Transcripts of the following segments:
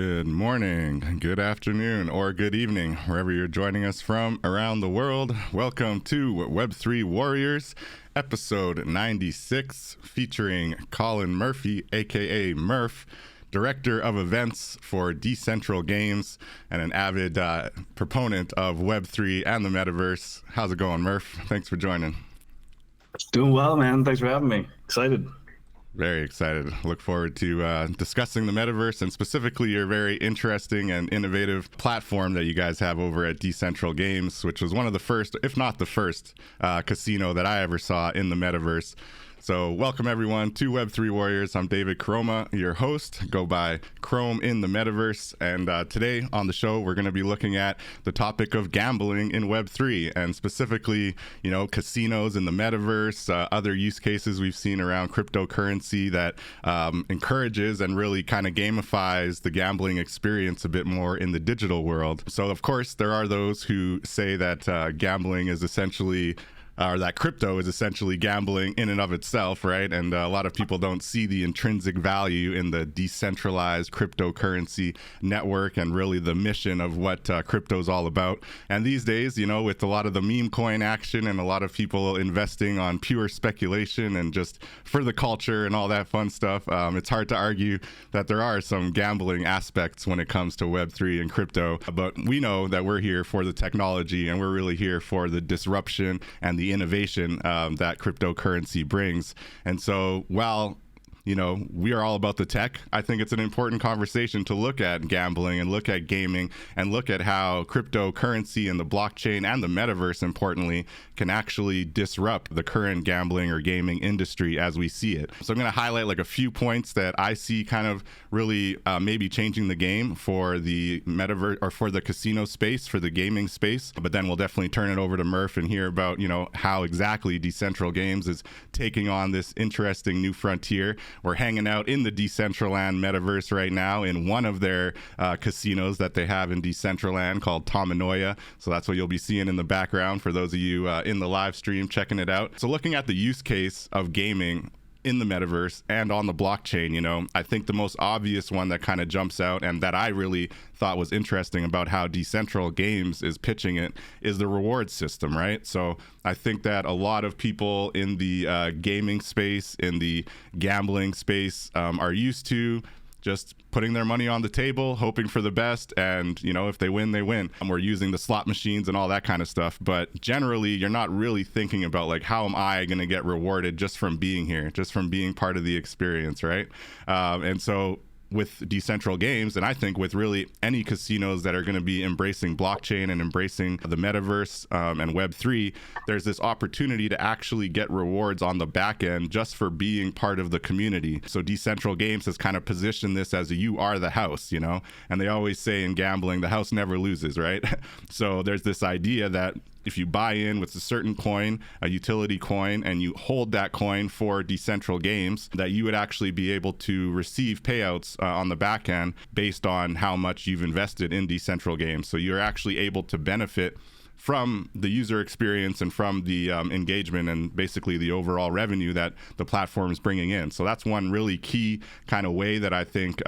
Good morning, good afternoon, or good evening, wherever you're joining us from around the world. Welcome to Web3 Warriors, episode 96, featuring Colin Murphy, aka Murph, director of events for Decentral Games and an avid proponent of Web3 and the metaverse. How's it going, Murph? Thanks for joining. Doing well, man. Thanks for having me. Excited. Very excited. Look forward to discussing the metaverse and specifically your very interesting and innovative platform that you guys have over at Decentral Games, which was one of the first, if not the first, casino that I ever saw in the metaverse. So welcome everyone to Web3 Warriors. I'm David Krome, your host. Go by Krome in the metaverse. And today on the show, we're going to be looking at the topic of gambling in Web3 and specifically, casinos in the metaverse, other use cases we've seen around cryptocurrency that encourages and really kind of gamifies the gambling experience a bit more in the digital world. So of course, there are those who say that gambling is essentially or that crypto is essentially gambling in and of itself, right? And a lot of people don't see the intrinsic value in the decentralized cryptocurrency network and really the mission of what crypto is all about. And these days, with a lot of the meme coin action and a lot of people investing on pure speculation and just for the culture and all that fun stuff, it's hard to argue that there are some gambling aspects when it comes to Web3 and crypto. But we know that we're here for the technology and we're really here for the disruption and the innovation that cryptocurrency brings. And so while we are all about the tech, I think it's an important conversation to look at gambling and look at gaming and look at how cryptocurrency and the blockchain and the metaverse, importantly, can actually disrupt the current gambling or gaming industry as we see it. So I'm going to highlight like a few points that I see kind of really maybe changing the game for the metaverse or for the casino space, for the gaming space. But then we'll definitely turn it over to Murph and hear about, how exactly Decentral Games is taking on this interesting new frontier. We're hanging out in the Decentraland metaverse right now in one of their casinos that they have in Decentraland called Tamanoia. So that's what you'll be seeing in the background for those of you in the live stream checking it out. So looking at the use case of gaming in the metaverse and on the blockchain, I think the most obvious one that kind of jumps out and that I really thought was interesting about how Decentral Games is pitching it is the reward system, right? So I think that a lot of people in the gaming space, in the gambling space, are used to just putting their money on the table, hoping for the best, and if they win, they win. And we're using the slot machines and all that kind of stuff, but generally you're not really thinking about like, how am I going to get rewarded just from being here, just from being part of the experience, right? And so with Decentral Games, and I think with really any casinos that are going to be embracing blockchain and embracing the metaverse and Web3, there's this opportunity to actually get rewards on the back end just for being part of the community. So Decentral Games has kind of positioned this as you are the house, and they always say in gambling, the house never loses, right? So there's this idea that if you buy in with a certain coin, a utility coin, and you hold that coin for Decentral Games, that you would actually be able to receive payouts on the back end based on how much you've invested in Decentral Games. So you're actually able to benefit from the user experience and from the engagement and basically the overall revenue that the platform is bringing in. So that's one really key kind of way that I think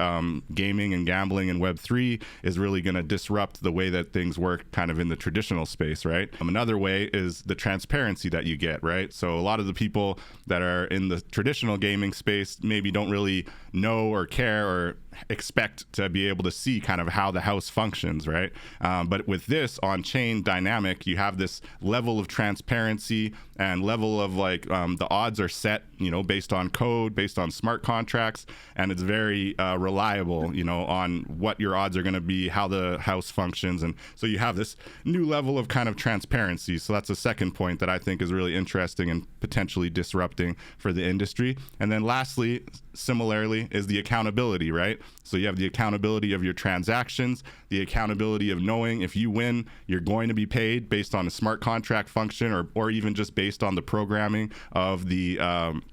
gaming and gambling in Web3 is really going to disrupt the way that things work kind of in the traditional space, right? Another way is the transparency that you get, right? So a lot of the people that are in the traditional gaming space maybe don't really know or care or expect to be able to see kind of how the house functions, right? But with this on-chain dynamic, you have this level of transparency and level of like the odds are set, based on code, based on smart contracts, and it's very reliable, on what your odds are going to be, how the house functions. And so you have this new level of kind of transparency. So that's a second point that I think is really interesting and potentially disrupting for the industry. And then lastly, similarly, is the accountability, right? So you have the accountability of your transactions, the accountability of knowing if you win, you're going to be paid based on a smart contract function or even just based on the programming of the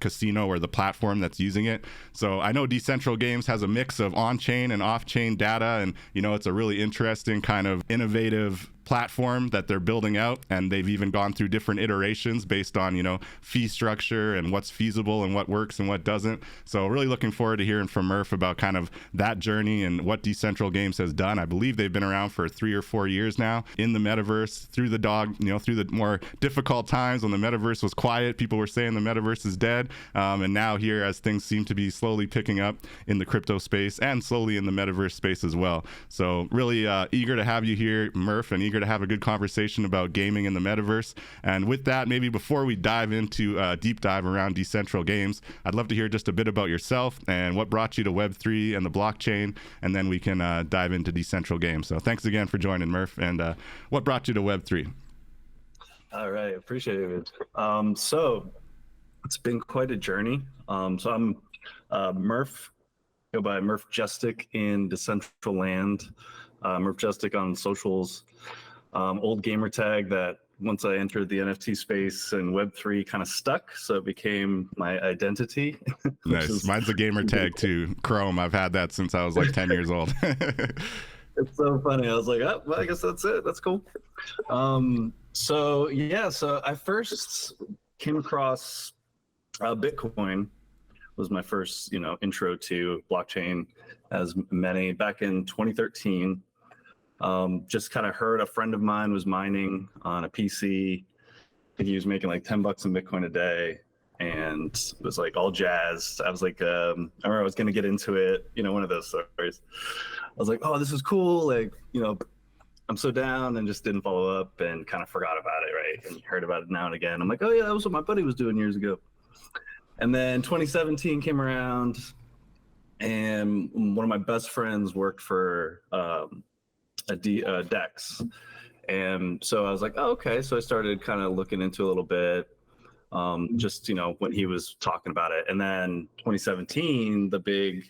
casino or the platform that's using it. So I know Decentral Games has a mix of on-chain and off-chain data, and it's a really interesting kind of innovative platform that they're building out, and they've even gone through different iterations based on, you know, fee structure and what's feasible and what works and what doesn't. So really looking forward to hearing from Murph about kind of that journey and what Decentral Games has done. I believe they've been around for 3 or 4 years now in the metaverse, through the more difficult times when the metaverse was quiet. People were saying the metaverse is dead, and now here, as things seem to be slowly picking up in the crypto space and slowly in the metaverse space as well. So really eager to have you here, Murph, and eager to have a good conversation about gaming in the metaverse. And with that, maybe before we dive into a deep dive around Decentral Games, I'd love to hear just a bit about yourself and what brought you to Web3 and the blockchain, and then we can dive into Decentral Games. So thanks again for joining, Murph, and what brought you to Web3? All right, appreciate it. So it's been quite a journey. So I'm Murph, go by Murph Justic in Decentraland, Murph Justic on socials. Old gamer tag that once I entered the NFT space and Web3 kind of stuck, so it became my identity. Nice. Mine's a gamer tag too. Krome. I've had that since I was like 10 years old. It's so funny. I was like, oh, well, I guess that's it. That's cool. So I first came across Bitcoin. Was my first, intro to blockchain, as many, back in 2013. Just kind of heard a friend of mine was mining on a PC. I think he was making like $10 in Bitcoin a day, and was like all jazzed. I was like, I remember I was going to get into it, one of those stories. I was like, oh, this is cool. Like, I'm so down, and just didn't follow up and kind of forgot about it. Right. And heard about it now and again. I'm like, oh yeah, that was what my buddy was doing years ago. And then 2017 came around, and one of my best friends worked for Dex. And so I was like, oh, okay. So I started kind of looking into it a little bit, just, when he was talking about it. And then 2017, the big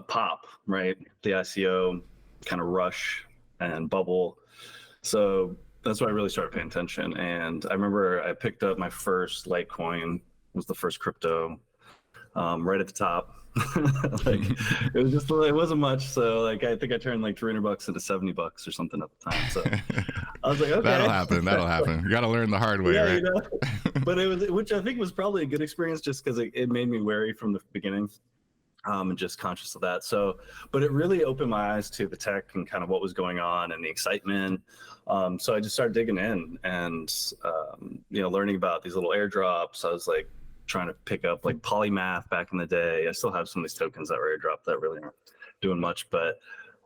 pop, right? The ICO kind of rush and bubble. So that's why I really started paying attention. And I remember I picked up my first Litecoin, was the first crypto, right at the top. Like it wasn't much. So like, I think I turned like $300 into $70 or something at the time. So I was like, okay, that'll happen. You got to learn the hard way, right? But it was, which I think was probably a good experience, just because it made me wary from the beginning, and just conscious of that. So, but it really opened my eyes to the tech and kind of what was going on and the excitement. So I just started digging in and, learning about these little airdrops. I was like, trying to pick up like polymath back in the day. I still have some of these tokens that were airdropped that really aren't doing much, but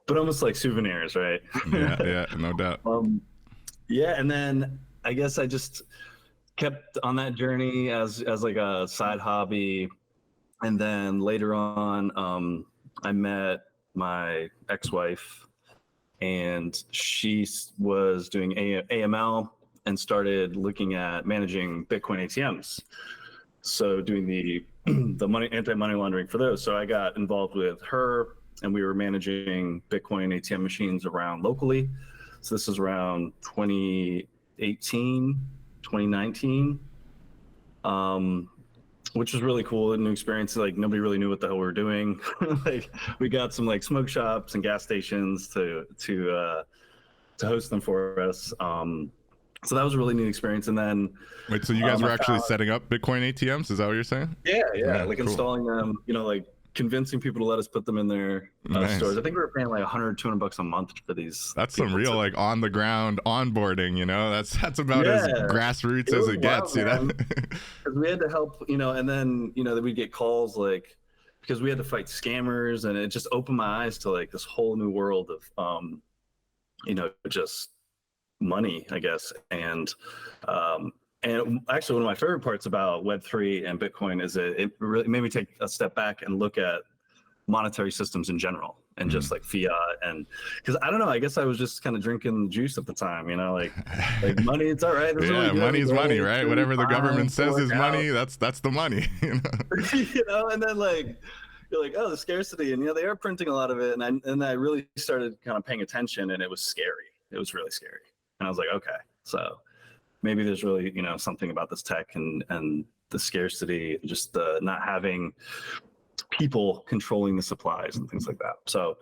almost like souvenirs, right? Yeah, no doubt. And then I guess I just kept on that journey as like a side hobby. And then later on, I met my ex-wife, and she was doing AML and started looking at managing Bitcoin ATMs. So doing the anti-money laundering for those. So I got involved with her, and we were managing Bitcoin ATM machines around locally. So this is around 2018, 2019, which was really cool, a new experience. Like nobody really knew what the hell we were doing. Like we got some like smoke shops and gas stations to host them for us. So that was a really neat experience. And then wait, so you guys were actually setting up Bitcoin ATMs? Is that what you're saying? Yeah, like cool. Installing them, like convincing people to let us put them in their stores. I think we were paying like $100, $200 a month for these. That's some real like on the ground onboarding, that's about as grassroots as it gets, Because we had to help, and then, we'd get calls like, because we had to fight scammers, and it just opened my eyes to like this whole new world of, just money, I guess. And actually one of my favorite parts about Web3 and Bitcoin is it really made me take a step back and look at monetary systems in general, and just like fiat. And because I don't know, I guess I was just kind of drinking juice at the time, like money, it's all right. Money's money, right? Whatever the government says is money, that's the money. And then like you're like, oh, the scarcity, and they are printing a lot of it, and I really started kind of paying attention, and it was scary. It was really scary. And I was like, okay, so maybe there's really, something about this tech and the scarcity, just the not having people controlling the supplies and things like that. So,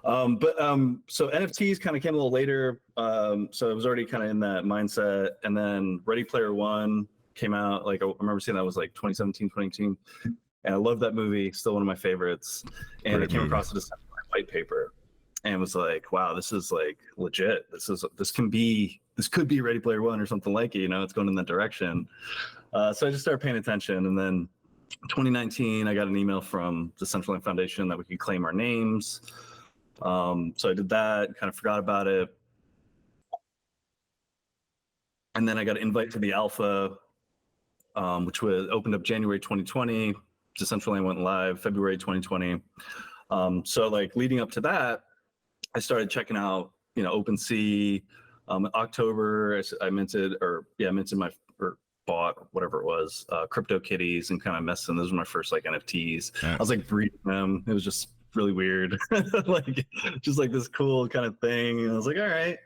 so NFTs kind of came a little later. So I was already kind of in that mindset. And then Ready Player One came out. Like I remember seeing that was like 2017, 2018. And I love that movie. Still one of my favorites. And I came across a decentralized white paper and was like, wow, this is like legit. This could be Ready Player One or something like it. You know, it's going in that direction. So I just started paying attention. And then 2019, I got an email from the Decentral Foundation that we could claim our names. So I did that, kind of forgot about it. And then I got an invite to the alpha, which was opened up January 2020. Decentral went live February 2020. So like leading up to that, I started checking out, you know, OpenSea. October, I minted my, or bought whatever it was, crypto kitties, and kind of messed in. Those were my first like NFTs. Yeah. I was like breeding them. It was just really weird, like just like this cool kind of thing. And I was like, all right.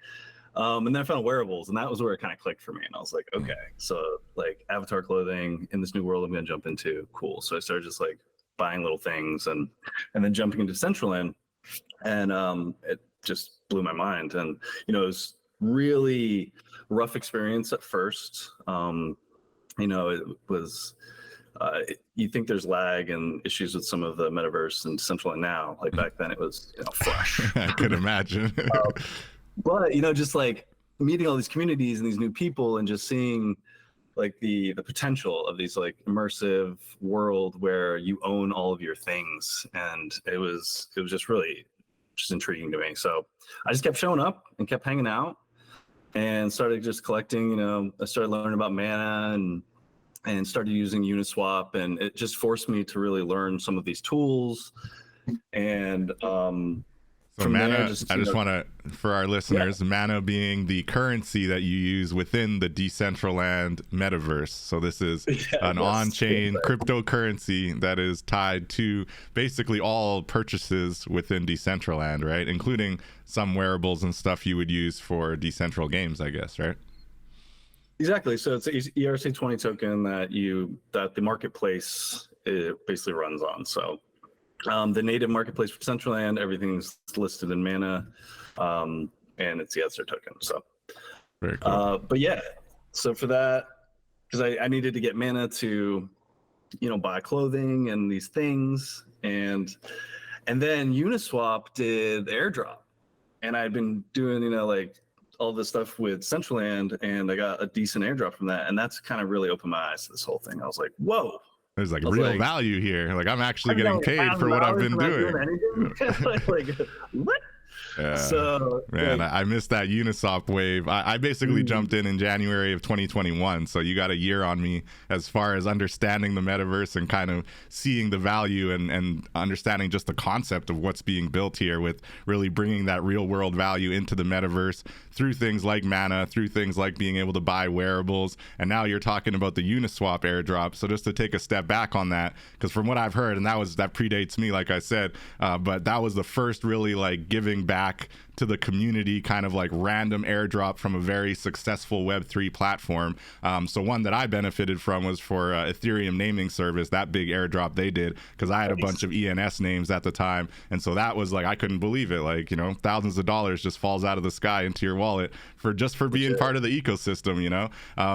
And then I found wearables, and that was where it kind of clicked for me. And I was like, okay, so like avatar clothing in this new world I'm going to jump into. Cool. So I started just like buying little things and then jumping into Decentraland, and it just blew my mind. And, you know, it was really rough experience at first. You know, it was, you think there's lag and issues with some of the metaverse and Decentraland now. Like back then it was, you know, flush. I could imagine. But, you know, just like meeting all these communities and these new people and just seeing like the potential of these like immersive world where you own all of your things. And it was just really just intriguing to me. So I just kept showing up and kept hanging out and started just collecting. You know, I started learning about mana and started using Uniswap, and it just forced me to really learn some of these tools. And so mana, I just want to, for our listeners, mana being the currency that you use within the Decentraland metaverse. So this is an on-chain cryptocurrency that is tied to basically all purchases within Decentraland, right? Including some wearables and stuff you would use for Decentral Games, I guess, right? Exactly. So it's an ERC20 token that the marketplace basically runs on. So the native marketplace for Decentraland, everything's listed in mana, and it's the Ether token. So, very cool. But yeah, so for that, because I needed to get mana to, you know, buy clothing and these things, and then Uniswap did airdrop, and I'd been doing, you know, like all this stuff with Decentraland, and I got a decent airdrop from that, and that's kind of really opened my eyes to this whole thing. I was like, whoa. There's like real value here. Like I'm actually getting paid for what I've been doing. Like what? Yeah. So man, like, I missed that Uniswap wave. I basically jumped in January of 2021. So you got a year on me as far as understanding the metaverse and kind of seeing the value and understanding just the concept of what's being built here, with really bringing that real world value into the metaverse through things like mana, through things like being able to buy wearables. And now you're talking about the Uniswap airdrop. So just to take a step back on that, because from what I've heard, and that predates me, like I said, but that was the first really like giving back to the community kind of like random airdrop from a very successful Web3 platform. So one that I benefited from was for Ethereum naming service, that big airdrop they did, because I had a bunch of ENS names at the time. And so that was like, I couldn't believe it. Like, you know, thousands of dollars just falls out of the sky into your wallet for being part of the ecosystem, you know?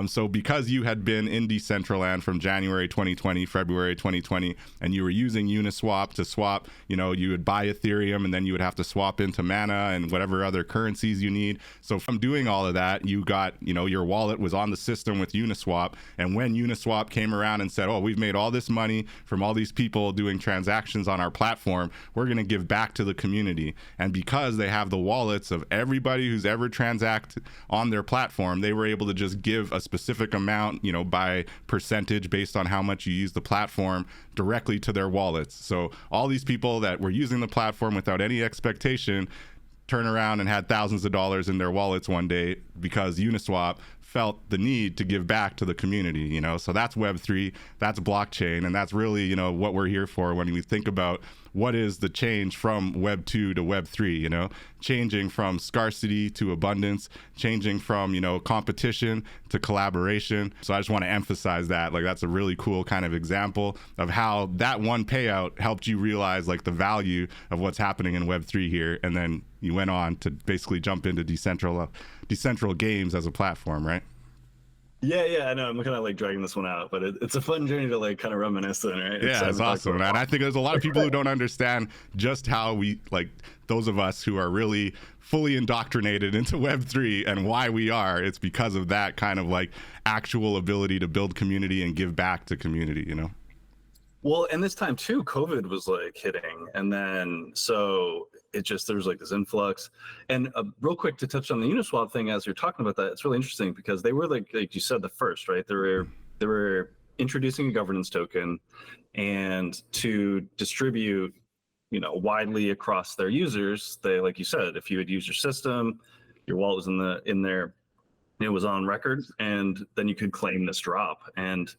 So because you had been in Decentraland from January 2020, February 2020, and you were using Uniswap to swap, you know, you would buy Ethereum and then you would have to swap into mana and whatever other currencies you need. So from doing all of that, you got, you know, your wallet was on the system with Uniswap. And when Uniswap came around and said, oh, we've made all this money from all these people doing transactions on our platform, we're going to give back to the community. And because they have the wallets of everybody who's ever transacted on their platform, they were able to just give a specific amount, you know, by percentage based on how much you use the platform directly to their wallets. So all these people that were using the platform without any expectation turn around and had thousands of dollars in their wallets one day because Uniswap felt the need to give back to the community, you know? So that's Web3, that's blockchain, and that's really, you know, what we're here for when we think about what is the change from Web 2 to Web 3, you know, changing from scarcity to abundance, changing from, you know, competition to collaboration. So I just want to emphasize that, like, that's a really cool kind of example of how that one payout helped you realize like the value of what's happening in Web 3 here. And then you went on to basically jump into Decentral Games as a platform, right? Yeah, I know. I'm kind of like dragging this one out, but it's a fun journey to like kind of reminisce in, right? Yeah, it's awesome. And I think there's a lot of people who don't understand just how we, like those of us who are really fully indoctrinated into Web3 and why we are. It's because of that kind of like actual ability to build community and give back to community, you know? Well, and this time too, COVID was like hitting. And then so there was like this influx. And real quick to touch on the Uniswap thing, as you're talking about that, it's really interesting because they were like you said, the first, right? They were introducing a governance token and to distribute, you know, widely across their users. They, like you said, if you had used your system, your wallet was in there, it was on record, and then you could claim this drop. And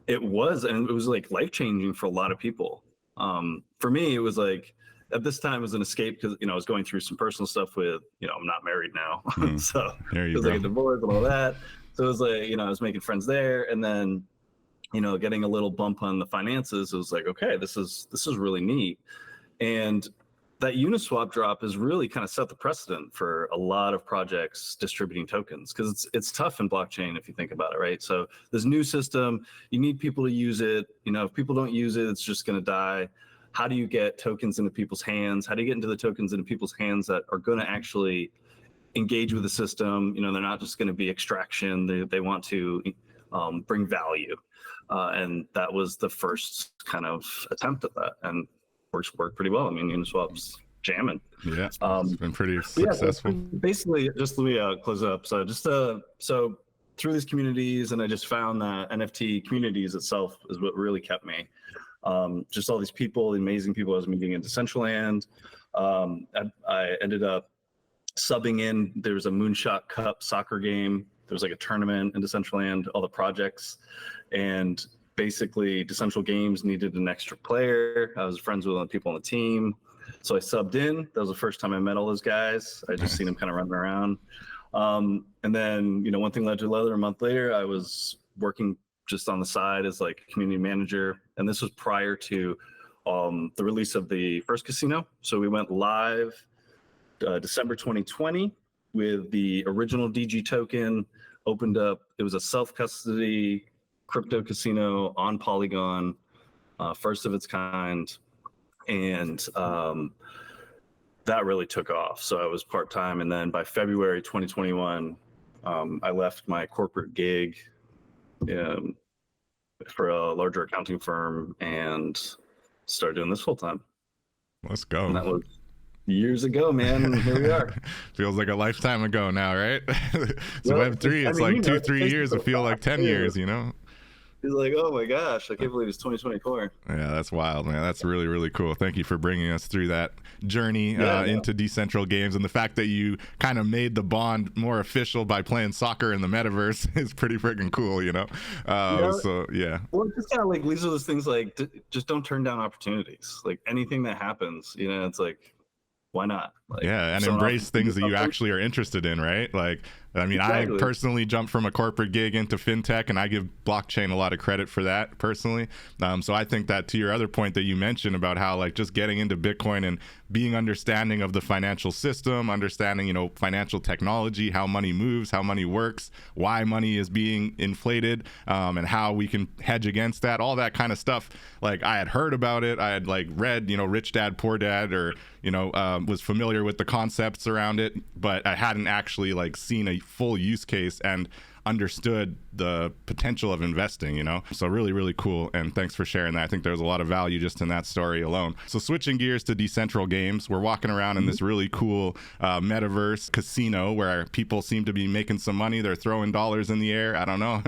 it was like life-changing for a lot of people. For me, it was like, at this time, it was an escape because, you know, I was going through some personal stuff with, you know, I'm not married now. So it was like a divorce and all that. So it was like, you know, I was making friends there. And then, you know, getting a little bump on the finances, it was like, okay, this is really neat. And that Uniswap drop has really kind of set the precedent for a lot of projects distributing tokens, because it's tough in blockchain if you think about it, right? So this new system, you need people to use it. You know, if people don't use it, it's just going to die. How do you get tokens into people's hands? How do you get into the tokens into people's hands that are going to actually engage with the system? You know, they're not just going to be extraction. They want to bring value. And that was the first kind of attempt at that. And worked pretty well. I mean, Uniswap's jamming. Yeah, it's been pretty successful. Yeah, so basically, just let me close it up. So so through these communities, and I just found that NFT communities itself is what really kept me. Just all these people, amazing people I was meeting in Decentraland. I ended up subbing in. There was a Moonshot Cup soccer game. There was like a tournament in Decentraland, all the projects. And basically, Decentral Games needed an extra player. I was friends with other people on the team. So I subbed in. That was the first time I met all those guys. I just seen them kind of running around. And then, you know, one thing led to another. A month later, I was working just on the side as like a community manager. And this was prior to the release of the first casino. So we went live December 2020 with the original DG token, opened up. It was a self-custody crypto casino on Polygon, first of its kind. And that really took off. So I was part-time. And then by February 2021, I left my corporate gig for a larger accounting firm and started doing this full-time. Let's go. And that was years ago, man. And here we are. Feels like a lifetime ago now, right? So Web3, it's like 2-3 years. It feel like 10 years, you know? He's like, oh my gosh, I can't believe it's 2024. Yeah, that's wild, man. That's really, really cool. Thank you for bringing us through that journey into Decentral Games. And the fact that you kind of made the bond more official by playing soccer in the metaverse is pretty freaking cool, you know? So, yeah. Well, it's just kind of like, these are those things like, just don't turn down opportunities. Like anything that happens, you know, it's like, why not? Like, yeah, and embrace things that you actually are interested in, right? Like, I mean, exactly. I personally jumped from a corporate gig into fintech, and I give blockchain a lot of credit for that personally. So I think that, to your other point that you mentioned about how like just getting into Bitcoin and being understanding of the financial system, understanding, you know, financial technology, how money moves, how money works, why money is being inflated, and how we can hedge against that, all that kind of stuff. Like, I had heard about it. I had like read, you know, Rich Dad, Poor Dad, or, you know, was familiar with the concepts around it, but I hadn't actually like seen a full use case and understood the potential of investing, you know? So really, really cool. And thanks for sharing that. I think there's a lot of value just in that story alone. So switching gears to Decentral Games, we're walking around in this really cool metaverse casino where people seem to be making some money. They're throwing dollars in the air. I don't know.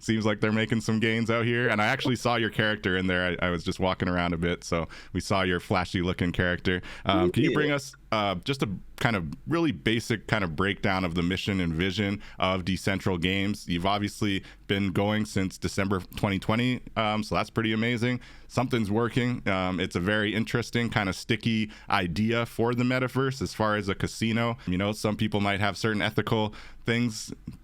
Seems like they're making some gains out here. And I actually saw your character in there. I was just walking around a bit. So we saw your flashy looking character. Can you bring us just a kind of really basic kind of breakdown of the mission and vision of Decentral Games. You've obviously been going since December 2020, so that's pretty amazing. Something's working. It's a very interesting kind of sticky idea for the metaverse as far as a casino. You know, some people might have certain ethical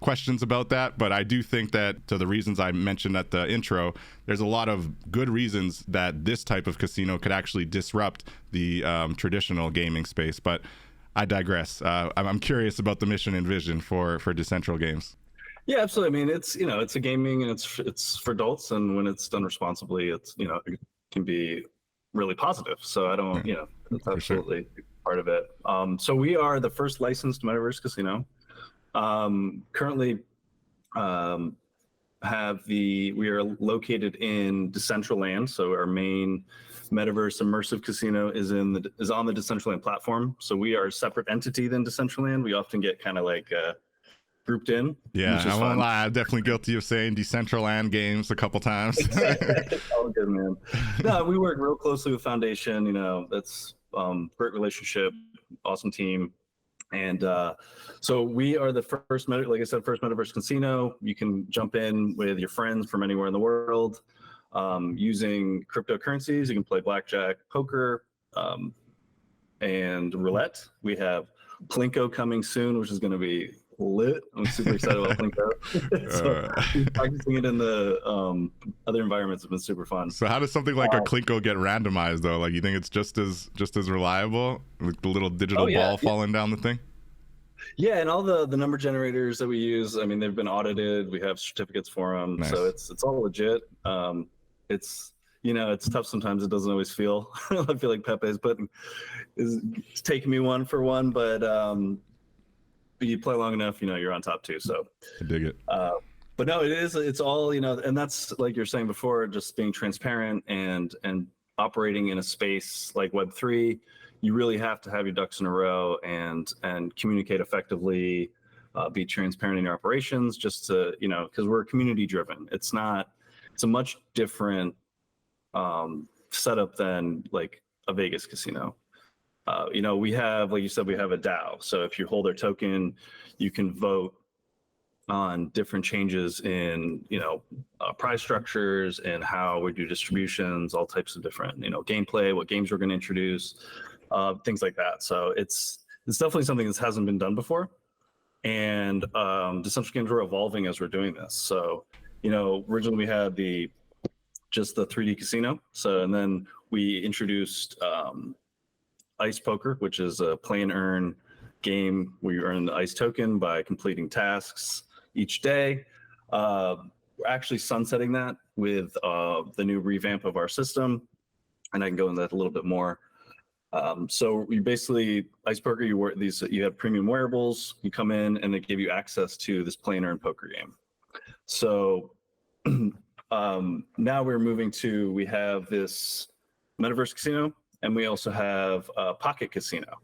questions about that, but I do think that, to the reasons I mentioned at the intro, there's a lot of good reasons that this type of casino could actually disrupt the traditional gaming space. But I digress. I'm curious about the mission and vision for Decentral Games. Yeah, absolutely. I mean, it's, you know, it's a gaming and it's for adults, and when it's done responsibly, it's, you know, it can be really positive. So I don't, you know, that's absolutely part of it. So we are the first licensed metaverse casino. Currently, we are located in Decentraland. So our main metaverse immersive casino is on the Decentraland platform. So we are a separate entity than Decentraland. We often get kind of like grouped in. Yeah, I won't lie. I'm definitely guilty of saying Decentraland Games a couple times. All good, man. No, we work real closely with Foundation. You know, that's great relationship, awesome team. And so we are the first, like I said, first metaverse casino. You can jump in with your friends from anywhere in the world using cryptocurrencies. You can play blackjack, poker, and roulette. We have Plinko coming soon, which is going to be lit. I'm super excited about Plinko. So practicing it in the other environments has been super fun. So how does something like a Plinko get randomized though? Like, you think it's just as reliable, like the little digital ball falling down the thing? Yeah, and all the number generators that we use, I mean, they've been audited. We have certificates for them, nice. So it's all legit. It's, you know, it's tough sometimes. It doesn't always feel. I feel like Pepe is taking me one for one, but you play long enough, you know, you're on top too. So I dig it. But no, it's all, you know, and that's like you're saying before, just being transparent and operating in a space like Web3. You really have to have your ducks in a row and communicate effectively, be transparent in your operations, just to, you know, because we're community driven. It's a much different setup than like a Vegas casino. You know, we have, like you said, we have a DAO. So if you hold our token, you can vote on different changes in, you know, prize structures and how we do distributions, all types of different, you know, gameplay, what games we're going to introduce, things like that. So it's definitely something that hasn't been done before. And Decentral Games, we're evolving as we're doing this. So, you know, originally we had just the 3D casino. So, and then we introduced Ice Poker, which is a play and earn game where you earn the Ice token by completing tasks each day. We're actually sunsetting that with the new revamp of our system, and I can go into that a little bit more. So you basically, Ice Poker, you have premium wearables, you come in and they give you access to this play and earn poker game. So now we're moving we have this metaverse casino, and we also have a pocket casino.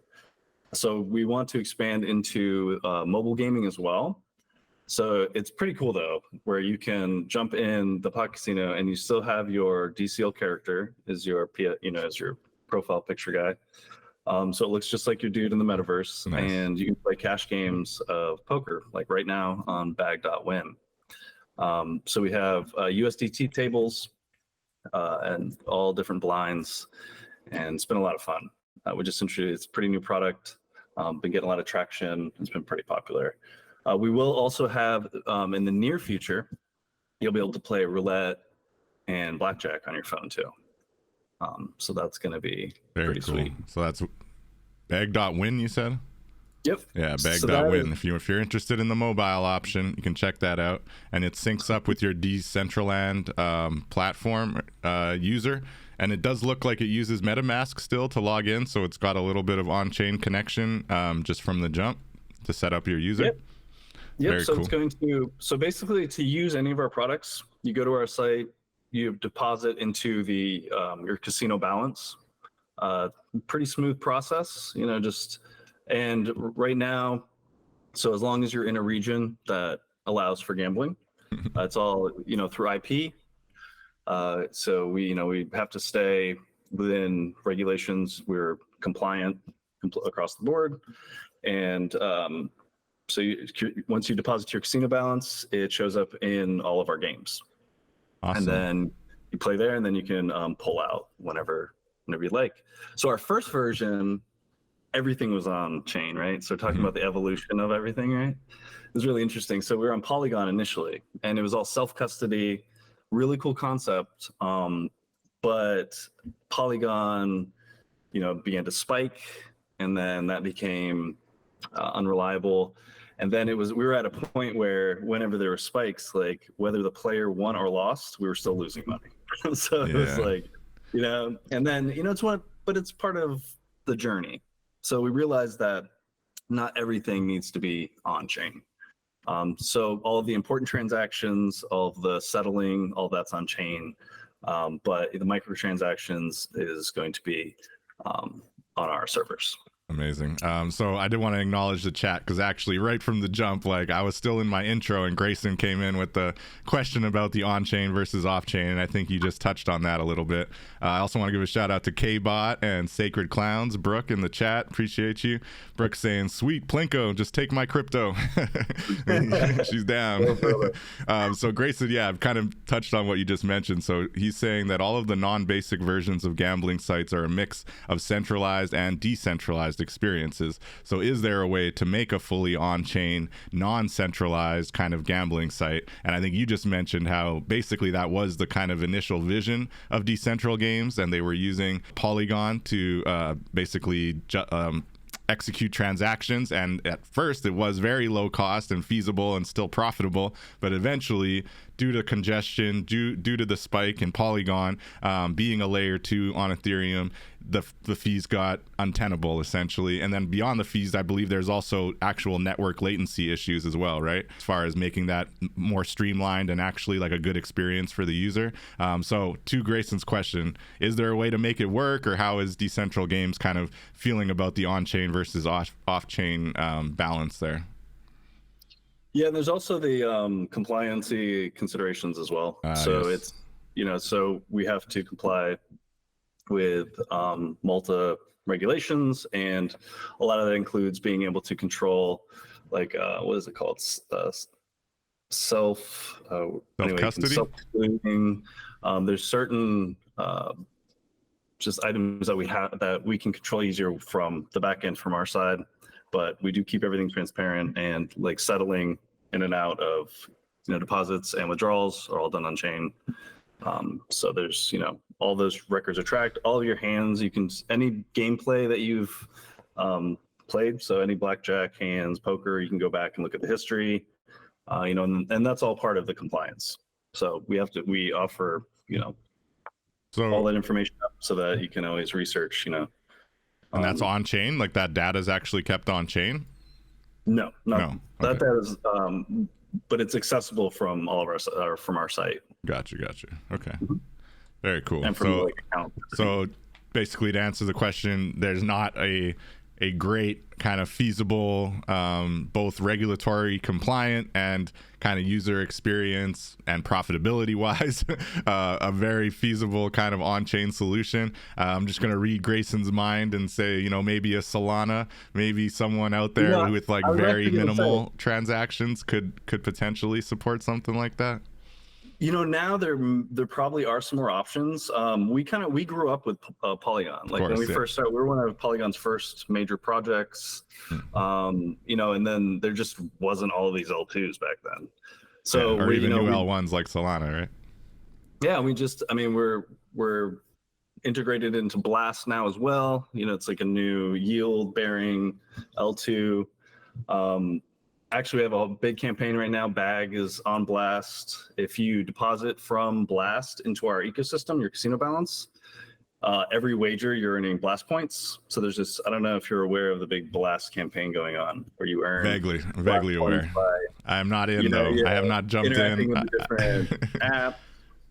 So we want to expand into mobile gaming as well. So it's pretty cool though, where you can jump in the pocket casino and you still have your DCL character as your profile picture guy. So it looks just like your dude in the metaverse. Nice. And you can play cash games of poker, like right now on bag.win. So we have USDT tables and all different blinds, and it's been a lot of fun. We just introduced, it's a pretty new product, been getting a lot of traction. It's been pretty popular. We will also have, in the near future, you'll be able to play roulette and blackjack on your phone too. So that's going to be pretty cool. Sweet. So that's bag.win, you said? Yep. Yeah, bag.win. If you're interested in the mobile option, you can check that out. And it syncs up with your Decentraland platform user. And it does look like it uses MetaMask still to log in. So it's got a little bit of on-chain connection just from the jump to set up your user. Yep. Very so cool. It's going to, so basically to use any of our products, you go to our site, you deposit into your casino balance. Pretty smooth process, you know, and right now, so as long as you're in a region that allows for gambling, it's all, you know, through IP. So we have to stay within regulations. We're compliant. across the board. And so once you deposit your casino balance, it shows up in all of our games. Awesome. And then you play there, and then you can pull out whenever you like. So our first version, everything was on chain, right? So talking about the evolution of everything, right? It was really interesting. So we were on Polygon initially, and it was all self-custody, really cool concept. But Polygon, began to spike, and then that became unreliable. And then we were at a point where whenever there were spikes, like whether the player won or lost, we were still losing money. So it was like, and then, it's part of the journey. So we realized that not everything needs to be on chain. So all of the important transactions, all of the settling, all that's on chain. But the microtransactions is going to be on our servers. Amazing. So I did want to acknowledge the chat, because actually right from the jump, like I was still in my intro and Grayson came in with the question about the on-chain versus off-chain, and I think you just touched on that a little bit. I also want to give a shout out to K-Bot and Sacred Clowns. Brooke in the chat, appreciate you. Brooke saying, sweet Plinko, just take my crypto. She's down. So Grayson, I've kind of touched on what you just mentioned. So he's saying that all of the non-basic versions of gambling sites are a mix of centralized and decentralized experiences. So is there a way to make a fully on-chain, non-centralized kind of gambling site? And I think you just mentioned how basically that was the kind of initial vision of Decentral Games, and they were using Polygon to basically execute transactions. And at first it was very low cost and feasible and still profitable, but eventually, due to congestion, due to the spike in Polygon being a layer 2 on Ethereum, the fees got untenable essentially. And then beyond the fees, I believe there's also actual network latency issues as well, right? As far as making that more streamlined and actually like a good experience for the user. So to Grayson's question, is there a way to make it work, or how is Decentral Games kind of feeling about the on-chain versus off-chain balance there? Yeah, there's also the compliancy considerations as well. So yes. It's, so we have to comply with Malta regulations, and a lot of that includes being able to control, like, what is it called? Self-custody? Self-custody. There's certain just items that we have that we can control easier from the back end from our side, but we do keep everything transparent, and like settling in and out of deposits and withdrawals are all done on chain. So there's all those records are tracked. All of your hands, any gameplay that you've played, so any blackjack hands, poker, you can go back and look at the history, and that's all part of the compliance. So we offer so all that information up so that you can always research. And that's on chain, like that data is actually kept on chain. No. Okay. That is, but it's accessible from all of our from our site. Gotcha. Okay. Very cool. And from so basically, to answer the question, there's not a great kind of feasible, both regulatory compliant and kind of user experience and profitability wise, a very feasible kind of on-chain solution. I'm just going to read Grayson's mind and say, maybe a Solana, maybe someone out there with like very minimal transactions could potentially support something like that. Now there probably are some more options. We grew up with Polygon. Like when we first started, we were one of Polygon's first major projects. And then there just wasn't all of these L2s back then. So or even new L1s like Solana, right? Yeah, we're integrated into Blast now as well. It's like a new yield bearing L2. Actually, we have a big campaign right now. Bag is on Blast. If you deposit from Blast into our ecosystem, your casino balance, every wager you're earning Blast points. So there's this, I don't know if you're aware of the big Blast campaign going on where you earn vaguely aware. I am not in though. I have not jumped in. With the different app.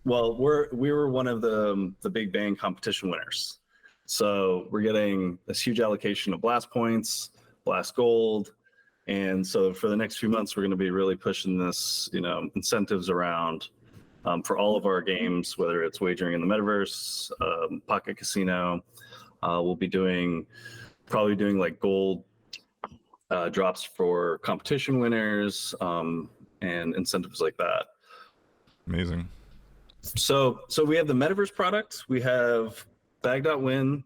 Well, we were one of the Big Bang competition winners. So we're getting this huge allocation of Blast points, Blast Gold. And so for the next few months, we're going to be really pushing this, incentives around for all of our games, whether it's wagering in the metaverse, Pocket Casino. We'll be doing probably doing like gold drops for competition winners and incentives like that. Amazing. So we have the metaverse product, we have Bag.win,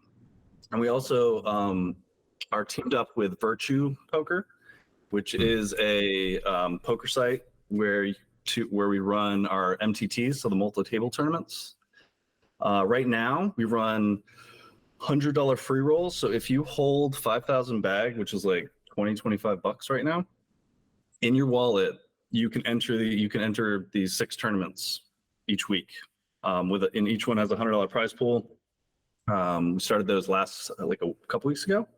and we also are teamed up with Virtue Poker, which is a poker site where we run our MTTs, so the multi-table tournaments. Right now, we run $100 free rolls. So if you hold 5,000 bag, which is like $25 right now, in your wallet, you can enter these 6 tournaments each week. And each one has a $100 prize pool. We started those last like a couple weeks ago,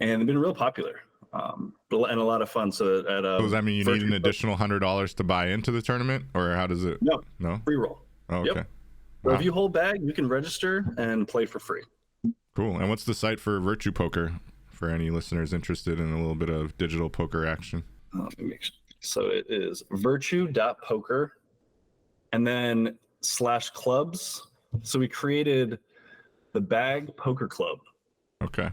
and they've been real popular and a lot of fun. So does that mean you need an additional $100 to buy into the tournament, or how does it? No, free roll. Oh, okay. Yep. So if you hold bag, you can register and play for free. Cool. And what's the site for Virtue Poker for any listeners interested in a little bit of digital poker action? Let me make sure. So it is virtue.poker and then /clubs. So we created the Bag Poker Club. Okay.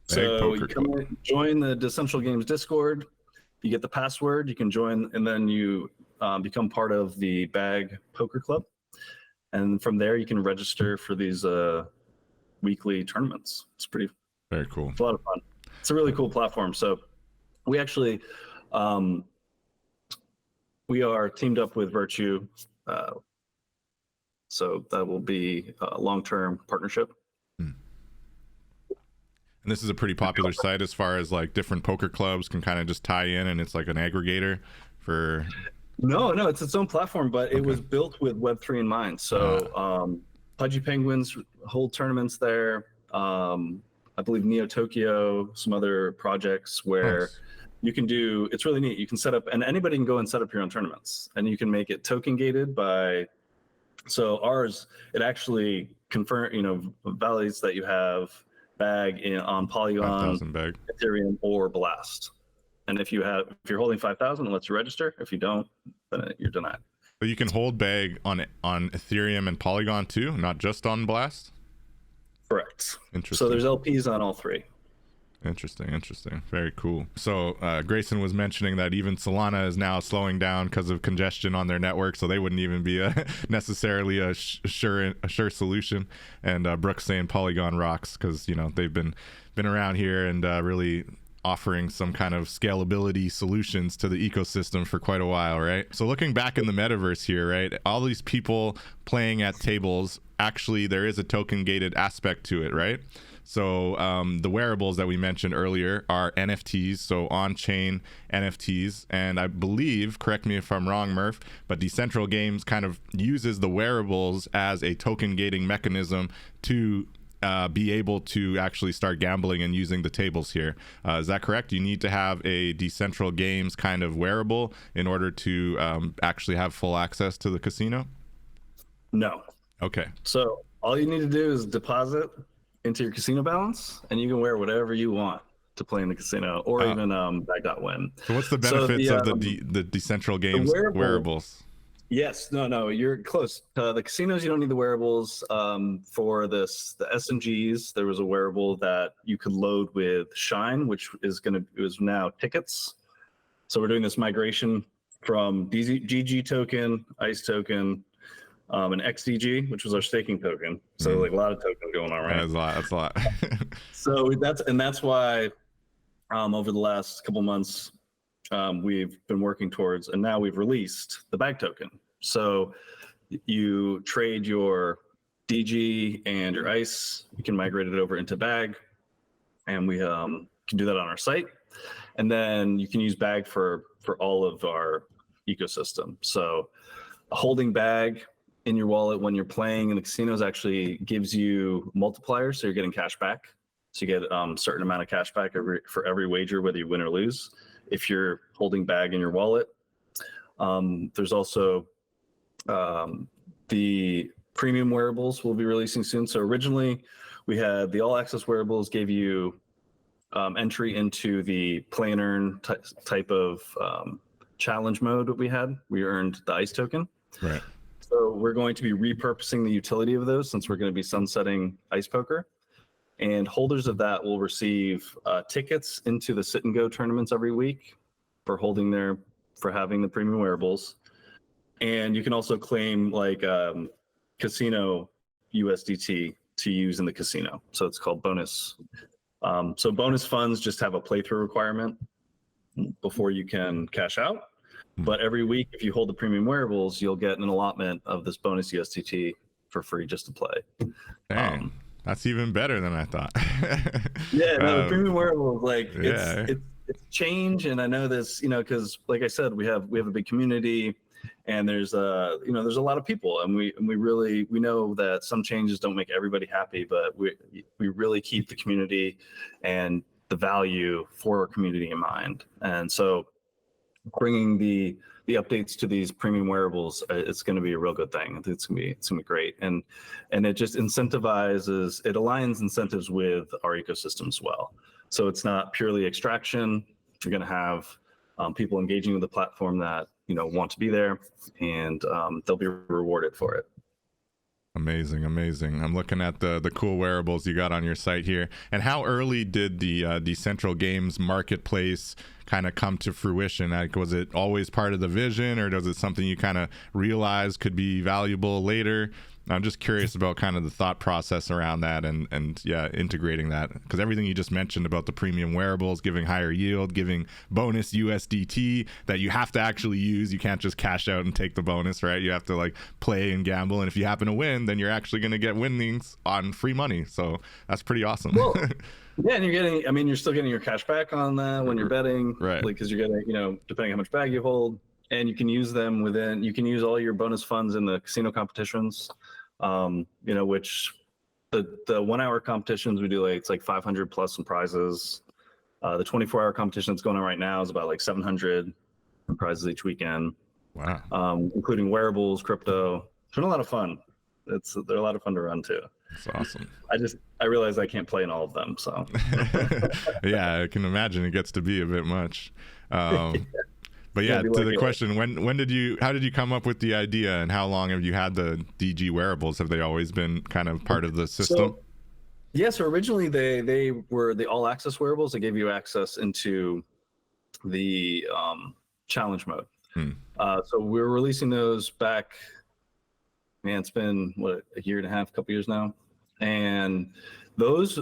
So you come in, join the Decentral Games Discord. You get the password. You can join, and then you become part of the Bag Poker Club. And from there, you can register for these weekly tournaments. It's very cool. It's a lot of fun. It's a really cool platform. So we actually we are teamed up with Virtue. So that will be a long-term partnership. And this is a pretty popular site as far as like different poker clubs can kind of just tie in, and it's like an aggregator for. No, it's its own platform, but it was built with Web3 in mind. So Pudgy Penguins hold tournaments there. I believe Neo Tokyo, some other projects where you can do. It's really neat. You can set up, and anybody can go and set up your own tournaments, and you can make it token gated by. So ours, it actually validates that you have bag on Polygon, Ethereum, or Blast. And if you're holding 5,000, it lets you register. If you don't, then you're denied. But you can hold bag on Ethereum and Polygon too, not just on Blast? Correct. Interesting. So there's LPs on all 3. Interesting. Very cool. So Grayson was mentioning that even Solana is now slowing down because of congestion on their network, so they wouldn't even be necessarily a sure solution. And Brooks saying Polygon rocks because they've been around here and really offering some kind of scalability solutions to the ecosystem for quite a while, right? So looking back in the metaverse here, right, all these people playing at tables, actually there is a token gated aspect to it, right? So the wearables that we mentioned earlier are NFTs, so on-chain NFTs. And I believe, correct me if I'm wrong, Murph, but Decentral Games kind of uses the wearables as a token gating mechanism to be able to actually start gambling and using the tables here. Is that correct? You need to have a Decentral Games kind of wearable in order to actually have full access to the casino? No. Okay. So all you need to do is deposit into your casino balance, and you can wear whatever you want to play in the casino, or even Bag.win. So what's the benefits of the Decentral Games wearables? Yes, no, you're close. The casinos, you don't need the wearables. For the SMGs, there was a wearable that you could load with Shine, which is now tickets. So we're doing this migration from GG token, ICE token, and XDG, which was our staking token. So like a lot of tokens going on, right? That's a lot. So that's why over the last couple months we've been working towards, and now we've released the bag token. So you trade your DG and your ICE, you can migrate it over into bag, and we can do that on our site. And then you can use bag for all of our ecosystem. So a holding bag in your wallet when you're playing in the casinos actually gives you multipliers, so you're getting cash back. So you get a certain amount of cash back for every wager, whether you win or lose, if you're holding bag in your wallet. There's also the premium wearables we'll be releasing soon. So originally we had the all access wearables gave you entry into the play and earn type of challenge mode that we had. We earned the ICE token. Right. So we're going to be repurposing the utility of those, since we're going to be sunsetting ICE Poker. and holders of that will receive tickets into the sit and go tournaments every week for having the premium wearables. And you can also claim like casino USDT to use in the casino. So it's called bonus. So bonus funds just have a playthrough requirement before you can cash out. But every week, if you hold the premium wearables, you'll get an allotment of this bonus USDT for free just to play. Dang, that's even better than I thought. Yeah, no, the premium wearables, like it's change, and I know this, because like I said, we have a big community, and there's a lot of people, and we know that some changes don't make everybody happy, but we really keep the community and the value for our community in mind. And so bringing the updates to these premium wearables, it's going to be a real good thing. It's going to be great, and it just aligns incentives with our ecosystem as well. So it's not purely extraction. You're going to have people engaging with the platform that want to be there, and they'll be rewarded for it. Amazing. I'm looking at the cool wearables you got on your site here. And how early did the Decentral Games marketplace kind of come to fruition? Like, was it always part of the vision, or was it something you kind of realized could be valuable later? I'm just curious about kind of the thought process around that and integrating that, because everything you just mentioned about the premium wearables, giving higher yield, giving bonus USDT that you have to actually use. You can't just cash out and take the bonus, right? You have to like play and gamble. And if you happen to win, then you're actually going to get winnings on free money. So that's pretty awesome. Well, yeah, and you're still getting your cash back on that when you're betting, right? Because you're getting, depending how much bag you hold, and you can use them you can use all your bonus funds in the casino competitions. Which the 1 hour competitions we do, it's like 500 plus some prizes. The 24-hour competition that's going on right now is about like 700 prizes each weekend. Wow. Including wearables, crypto. It's been a lot of fun. They're a lot of fun to run too. That's awesome. I realize I can't play in all of them, so. Yeah, I can imagine it gets to be a bit much. But yeah, to the question, how did you come up with the idea, and how long have you had the DG wearables? Have they always been kind of part of the system? So originally they were the all access wearables that gave you access into the challenge mode. So we were releasing those back, it's been a year and a half, couple years now. And those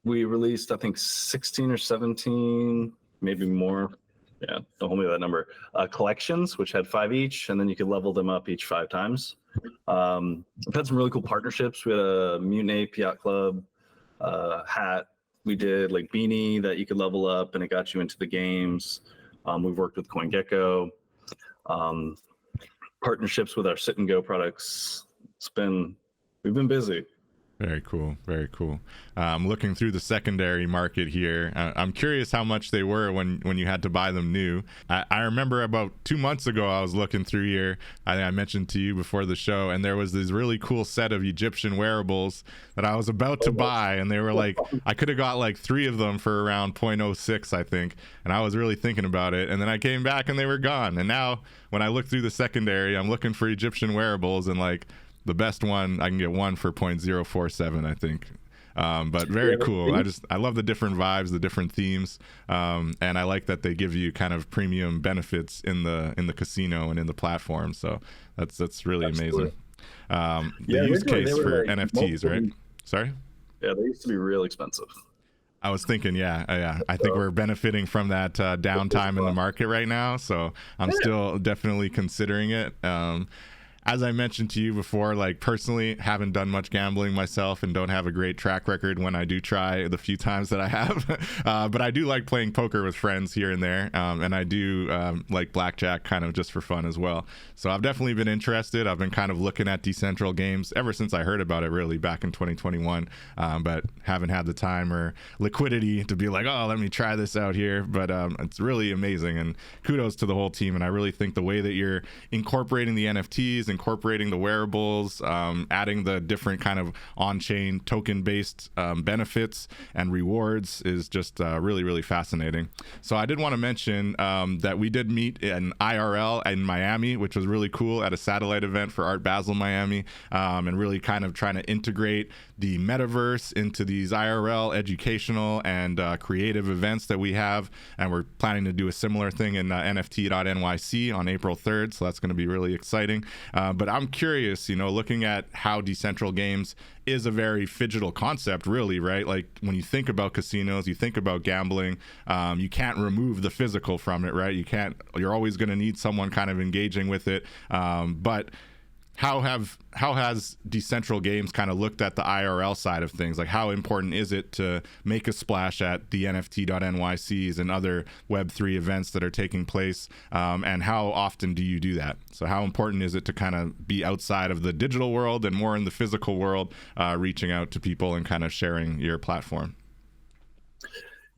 we released, I think 16 or 17, maybe more. Yeah, don't hold me to that number. Collections, which had 5 each, and then you could level them up each 5 times. We've had some really cool partnerships. We had a Mutant Ape Yacht Club hat. We did like beanie that you could level up, and it got you into the games. We've worked with CoinGecko. Partnerships with our sit and go products. We've been busy. Very cool. Looking through the secondary market here, I'm curious how much they were when you had to buy them new. I remember about 2 months ago, I was looking through here. I mentioned to you before the show, and there was this really cool set of Egyptian wearables that I was about to buy, and they were like, I could have got like 3 of them for around 0.06, I think, and I was really thinking about it, and then I came back and they were gone. And now when I look through the secondary, I'm looking for Egyptian wearables, and like the best one, I can get one for 0.047, I think. But very cool. I love the different vibes, the different themes, and I like that they give you kind of premium benefits in the casino and in the platform. So that's really amazing. The use case for like NFTs, right? Sorry? Yeah, they used to be real expensive. I was thinking, yeah. I think we're benefiting from that downtime in the market right now. So I'm still definitely considering it. As I mentioned to you before, like personally, haven't done much gambling myself and don't have a great track record when I do try the few times that I have. But I do like playing poker with friends here and there. And I do like blackjack kind of just for fun as well. So I've definitely been interested. I've been kind of looking at Decentral Games ever since I heard about it, really back in 2021. But haven't had the time or liquidity to be like, oh, let me try this out here. But it's really amazing. And kudos to the whole team. And I really think the way that you're incorporating the NFTs, incorporating the wearables, adding the different kind of on-chain token-based benefits and rewards is just really, really fascinating. So I did want to mention that we did meet in IRL in Miami, which was really cool, at a satellite event for Art Basel Miami, and really kind of trying to integrate the metaverse into these IRL educational and creative events that we have. And we're planning to do a similar thing in NFT.NYC on April 3rd. So that's going to be really exciting. But I'm curious, looking at how Decentral Games is a very phygital concept, really, right? Like when you think about casinos, you think about gambling, you can't remove the physical from it, right? You're always going to need someone kind of engaging with it. But how has Decentral Games kind of looked at the IRL side of things? Like, how important is it to make a splash at the NFT.NYCs and other Web3 events that are taking place? And how often do you do that? So how important is it to kind of be outside of the digital world and more in the physical world, reaching out to people and kind of sharing your platform?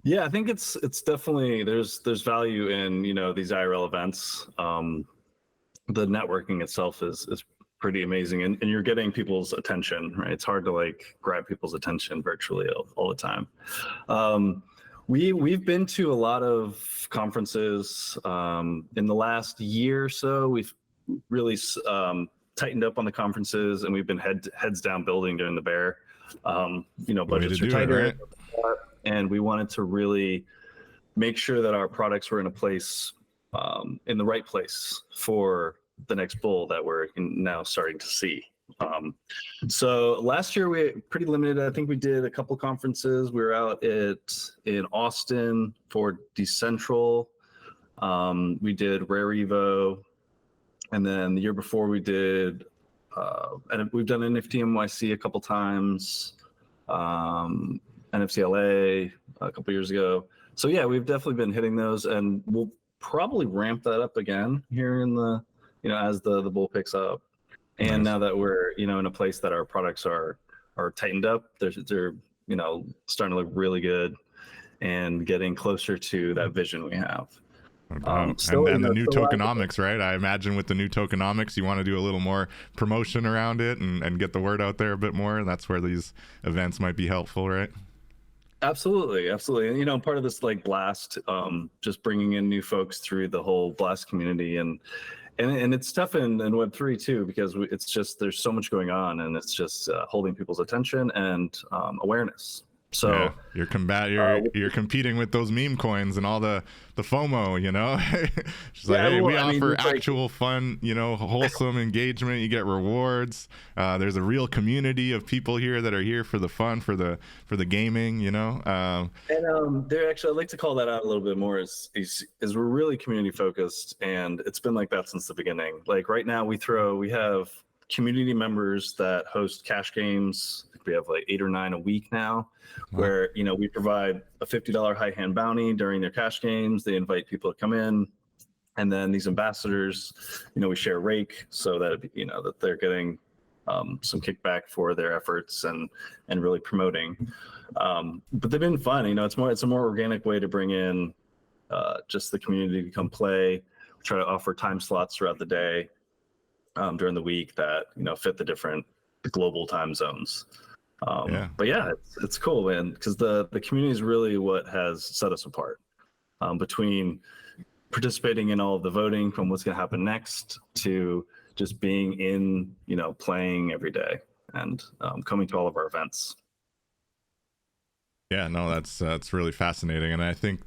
Yeah, I think it's definitely, there's value in, these IRL events. The networking itself is pretty amazing, and you're getting people's attention, right? It's hard to grab people's attention virtually all the time. We've been to a lot of conferences in the last year or so. We've really tightened up on the conferences, and we've been heads down building during the bear. Budgets are tighter, right? And we wanted to really make sure that our products were in a place, in the right place for the next bull that we're now starting to see. So last year we pretty limited. I think we did a couple conferences. We were out in Austin for Decentral. We did Rare Evo, and then the year before we did, and we've done NFT NYC a couple times, NFC LA a couple years ago. So yeah, we've definitely been hitting those, and we'll probably ramp that up again here in the, as the bull picks up. And now that we're, in a place that our products are tightened up, they're starting to look really good and getting closer to that vision we have. And the new tokenomics, right? I imagine with the new tokenomics, you want to do a little more promotion around it and get the word out there a bit more. That's where these events might be helpful, right? Absolutely. And part of this Blast, just bringing in new folks through the whole Blast community, and it's tough in Web3 too, because it's just, there's so much going on, and it's just holding people's attention and awareness. So yeah, you're competing with those meme coins and all the FOMO, She's we offer actual fun, wholesome engagement. You get rewards. There's a real community of people here that are here for the fun, for the gaming, And they're actually, I'd like to call that out a little bit more. Is we're really community focused, and it's been like that since the beginning. Like right now, we have community members that host cash games. We have 8 or 9 a week now, where we provide a $50 high hand bounty during their cash games. They invite people to come in, and then these ambassadors, we share rake so that that they're getting some kickback for their efforts and really promoting. But they've been fun. It's a more organic way to bring in just the community to come play. We try to offer time slots throughout the day, during the week that fit the different global time zones. But yeah, it's cool, man, because the community is really what has set us apart, between participating in all of the voting from what's going to happen next to just being in, playing every day and coming to all of our events. Yeah, no, that's really fascinating. And I think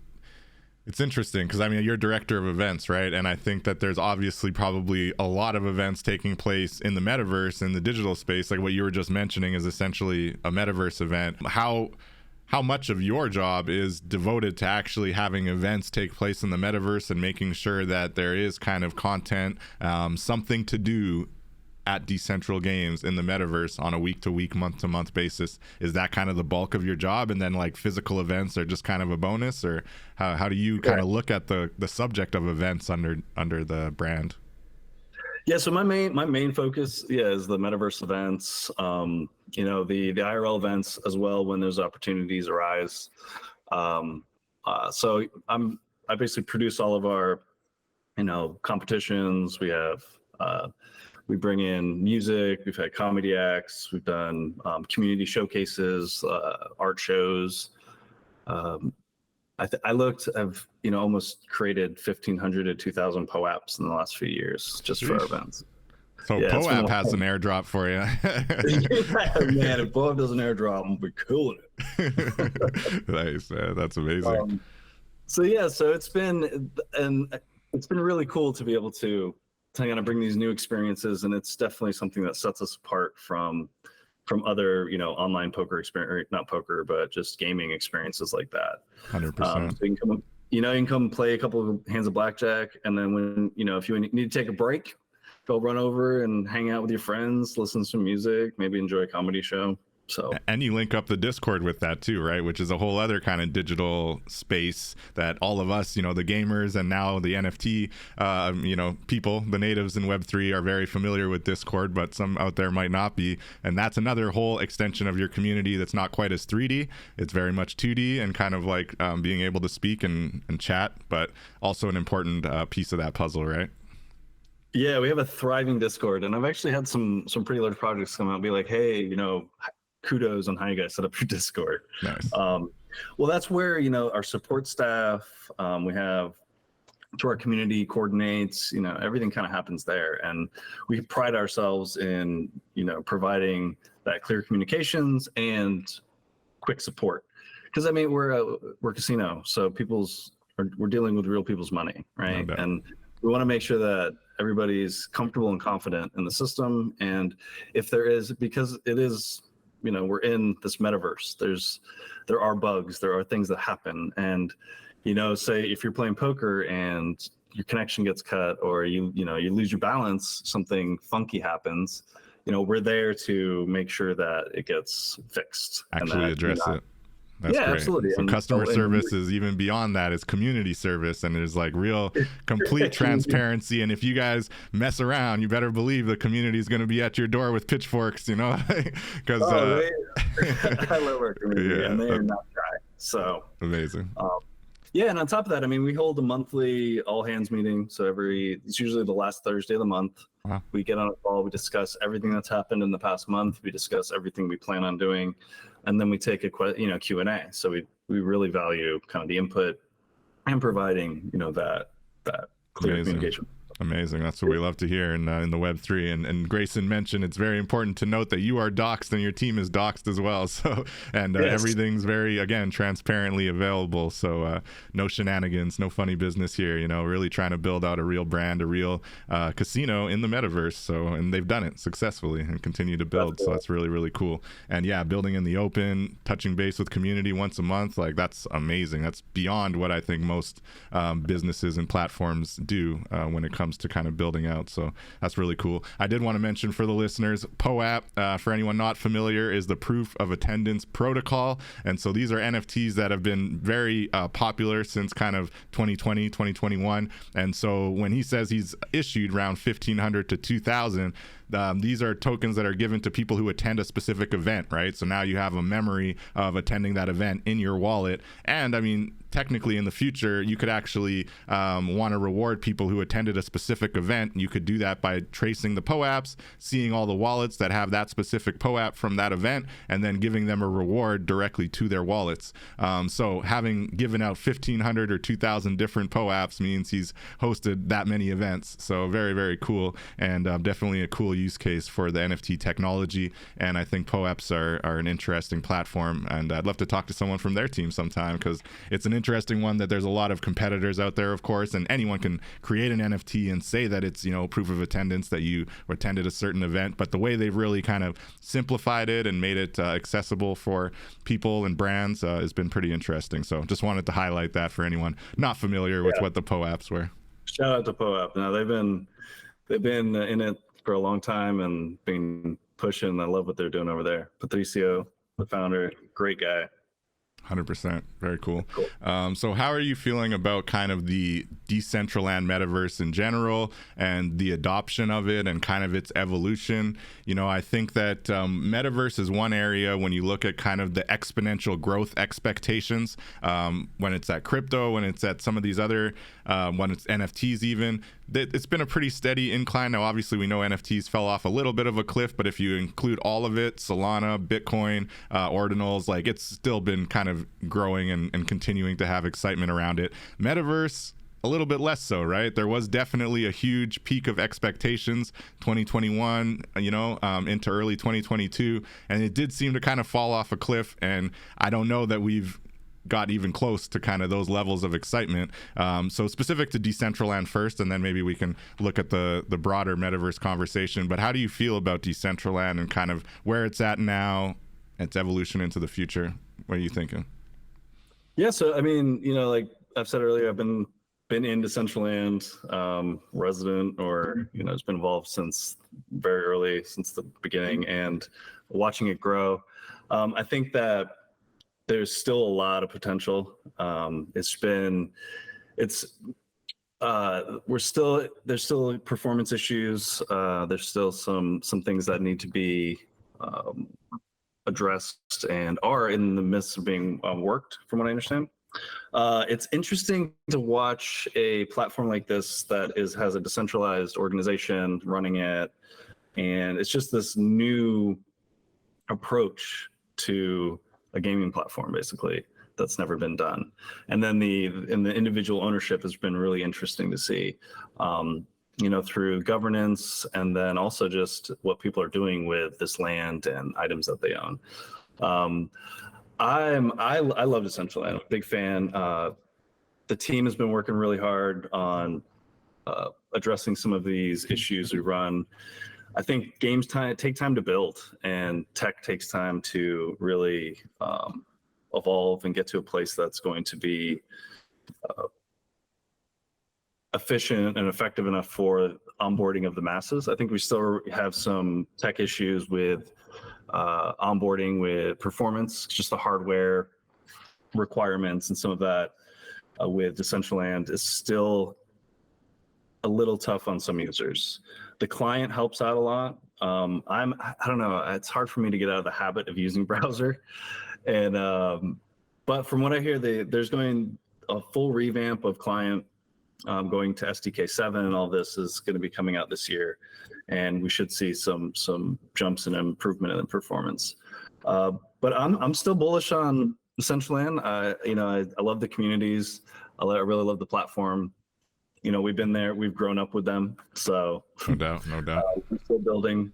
it's interesting because you're director of events, right? And I think that there's obviously probably a lot of events taking place in the metaverse, in the digital space. Like what you were just mentioning is essentially a metaverse event. How much of your job is devoted to actually having events take place in the metaverse and making sure that there is kind of content, something to do at Decentral Games in the metaverse on a week-to-week, month-to-month basis? Is that kind of the bulk of your job, and then physical events are just kind of a bonus? Or how do you kind of look at the subject of events under the brand? Yeah, so my main focus is the metaverse events, the IRL events as well when those opportunities arise. So I basically produce all of our competitions. We have we bring in music. We've had comedy acts. We've done community showcases, art shows. I looked. I've almost created 1,500 to 2,000 POAPs in the last few years just for our events. So yeah, POAP has an airdrop for you. Yeah, man, if POAP does an airdrop, we'll be killing it. Nice, man. That's amazing. So it's been really cool to be able to kind of bring these new experiences, and it's definitely something that sets us apart from other online poker experience, not poker, but just gaming experiences like that. 100%. So you can come play a couple of hands of blackjack, and then when if you need to take a break, go run over and hang out with your friends, listen to some music, maybe enjoy a comedy show. So, and you link up the Discord with that too, right? Which is a whole other kind of digital space that all of us, the gamers and now the NFT, people, the natives in Web3 are very familiar with Discord, but some out there might not be. And that's another whole extension of your community that's not quite as 3D. It's very much 2D and kind of like being able to speak and chat, but also an important piece of that puzzle, right? Yeah, we have a thriving Discord, and I've actually had some pretty large projects come out and be like, hey, kudos on how you guys set up your Discord. Nice. Well, that's where our support staff, we have to our community coordinates, everything kind of happens there, and we pride ourselves in providing that clear communications and quick support, because we're a casino, so we're dealing with real people's money, right? No doubt. And we want to make sure that everybody's comfortable and confident in the system, and if there is, because it is we're in this metaverse, there are bugs, there are things that happen, and say if you're playing poker and your connection gets cut, or you lose your balance, something funky happens, we're there to make sure that it gets fixed, actually address it. That's great. Absolutely. So customer service is even beyond that. It's community service, and there's like real complete transparency. And if you guys mess around, you better believe the community is going to be at your door with pitchforks, because I love our community, and they are not shy. So amazing. Yeah, and on top of that, we hold a monthly all hands meeting. So it's usually the last Thursday of the month. Wow. We get on a call, we discuss everything that's happened in the past month, we discuss everything we plan on doing, and then we take a Q&A. So we really value kind of the input and providing that clear communication. Amazing. That's what we love to hear in the Web3. And Grayson mentioned it's very important to note that you are doxxed and your team is doxxed as well. So, and yes, everything's very, again, transparently available. So no shenanigans, no funny business here, really trying to build out a real brand, a real casino in the metaverse. So, and they've done it successfully and continue to build. So that's really, really cool. And yeah, building in the open, touching base with community once a month, like that's amazing. That's beyond what I think most businesses and platforms do when it comes to kind of building out. So that's really cool. I did want to mention for the listeners, POAP, for anyone not familiar, is the proof of attendance protocol. And so these are NFTs that have been very popular since kind of 2020, 2021. And so when he says he's issued around 1,500 to 2,000, these are tokens that are given to people who attend a specific event, right? So now you have a memory of attending that event in your wallet. And technically in the future, you could actually want to reward people who attended a specific event. You could do that by tracing the POAPs, seeing all the wallets that have that specific POAP from that event, and then giving them a reward directly to their wallets. So having given out 1,500 or 2,000 different POAPs means he's hosted that many events. So very, very cool, and definitely a cool use case for the NFT technology. And I think POAPs are an interesting platform, and I'd love to talk to someone from their team sometime, because it's an interesting one that there's a lot of competitors out there, of course, and anyone can create an NFT and say that it's proof of attendance that you attended a certain event, but the way they've really kind of simplified it and made it accessible for people and brands has been pretty interesting. So just wanted to highlight that for anyone not familiar with what the POAPs were. Shout out to POAP. Now they've been in it for a long time and been pushing. I love what they're doing over there. Patricio, the founder, great guy. 100%. Very cool. So how are you feeling about kind of the Decentraland metaverse in general and the adoption of it and kind of its evolution? I think that metaverse is one area when you look at kind of the exponential growth expectations, when it's at crypto, when it's at some of these other, when it's NFTs even, it's been a pretty steady incline. Now, obviously, we know NFTs fell off a little bit of a cliff, but if you include all of it, Solana, Bitcoin, ordinals, like it's still been kind of growing and continuing to have excitement around it. Metaverse, a little bit less so, right? There was definitely a huge peak of expectations 2021, into early 2022, and it did seem to kind of fall off a cliff. And I don't know that we've got even close to kind of those levels of excitement. So specific to Decentraland first, and then maybe we can look at the broader metaverse conversation. But how do you feel about Decentraland and kind of where it's at now, its evolution into the future? What are you thinking? Yeah, so I mean, like I've said earlier, I've been in Decentraland, resident, or it's been involved since very early, since the beginning, and watching it grow. I think that there's still a lot of potential. There's still performance issues. There's still some things that need to be addressed and are in the midst of being worked, from what I understand. It's interesting to watch a platform like this that has a decentralized organization running it, and it's just this new approach to a gaming platform, basically, that's never been done. And then the individual ownership has been really interesting to see, through governance, and then also just what people are doing with this land and items that they own. I love Decentraland. I'm a big fan. The team has been working really hard on addressing some of these issues we run. I think games take time to build, and tech takes time to really evolve and get to a place that's going to be efficient and effective enough for onboarding of the masses. I think we still have some tech issues with onboarding with performance, just the hardware requirements, and some of that with Decentraland is still a little tough on some users. The client helps out a lot. I don't know, it's hard for me to get out of the habit of using browser. And but from what I hear, there's going a full revamp of client, going to SDK 7, and all this is going to be coming out this year, and we should see some jumps and improvement in the performance. But I'm still bullish on Decentraland. I love the communities. I really love the platform. We've been there, we've grown up with them, so no doubt. We're still building.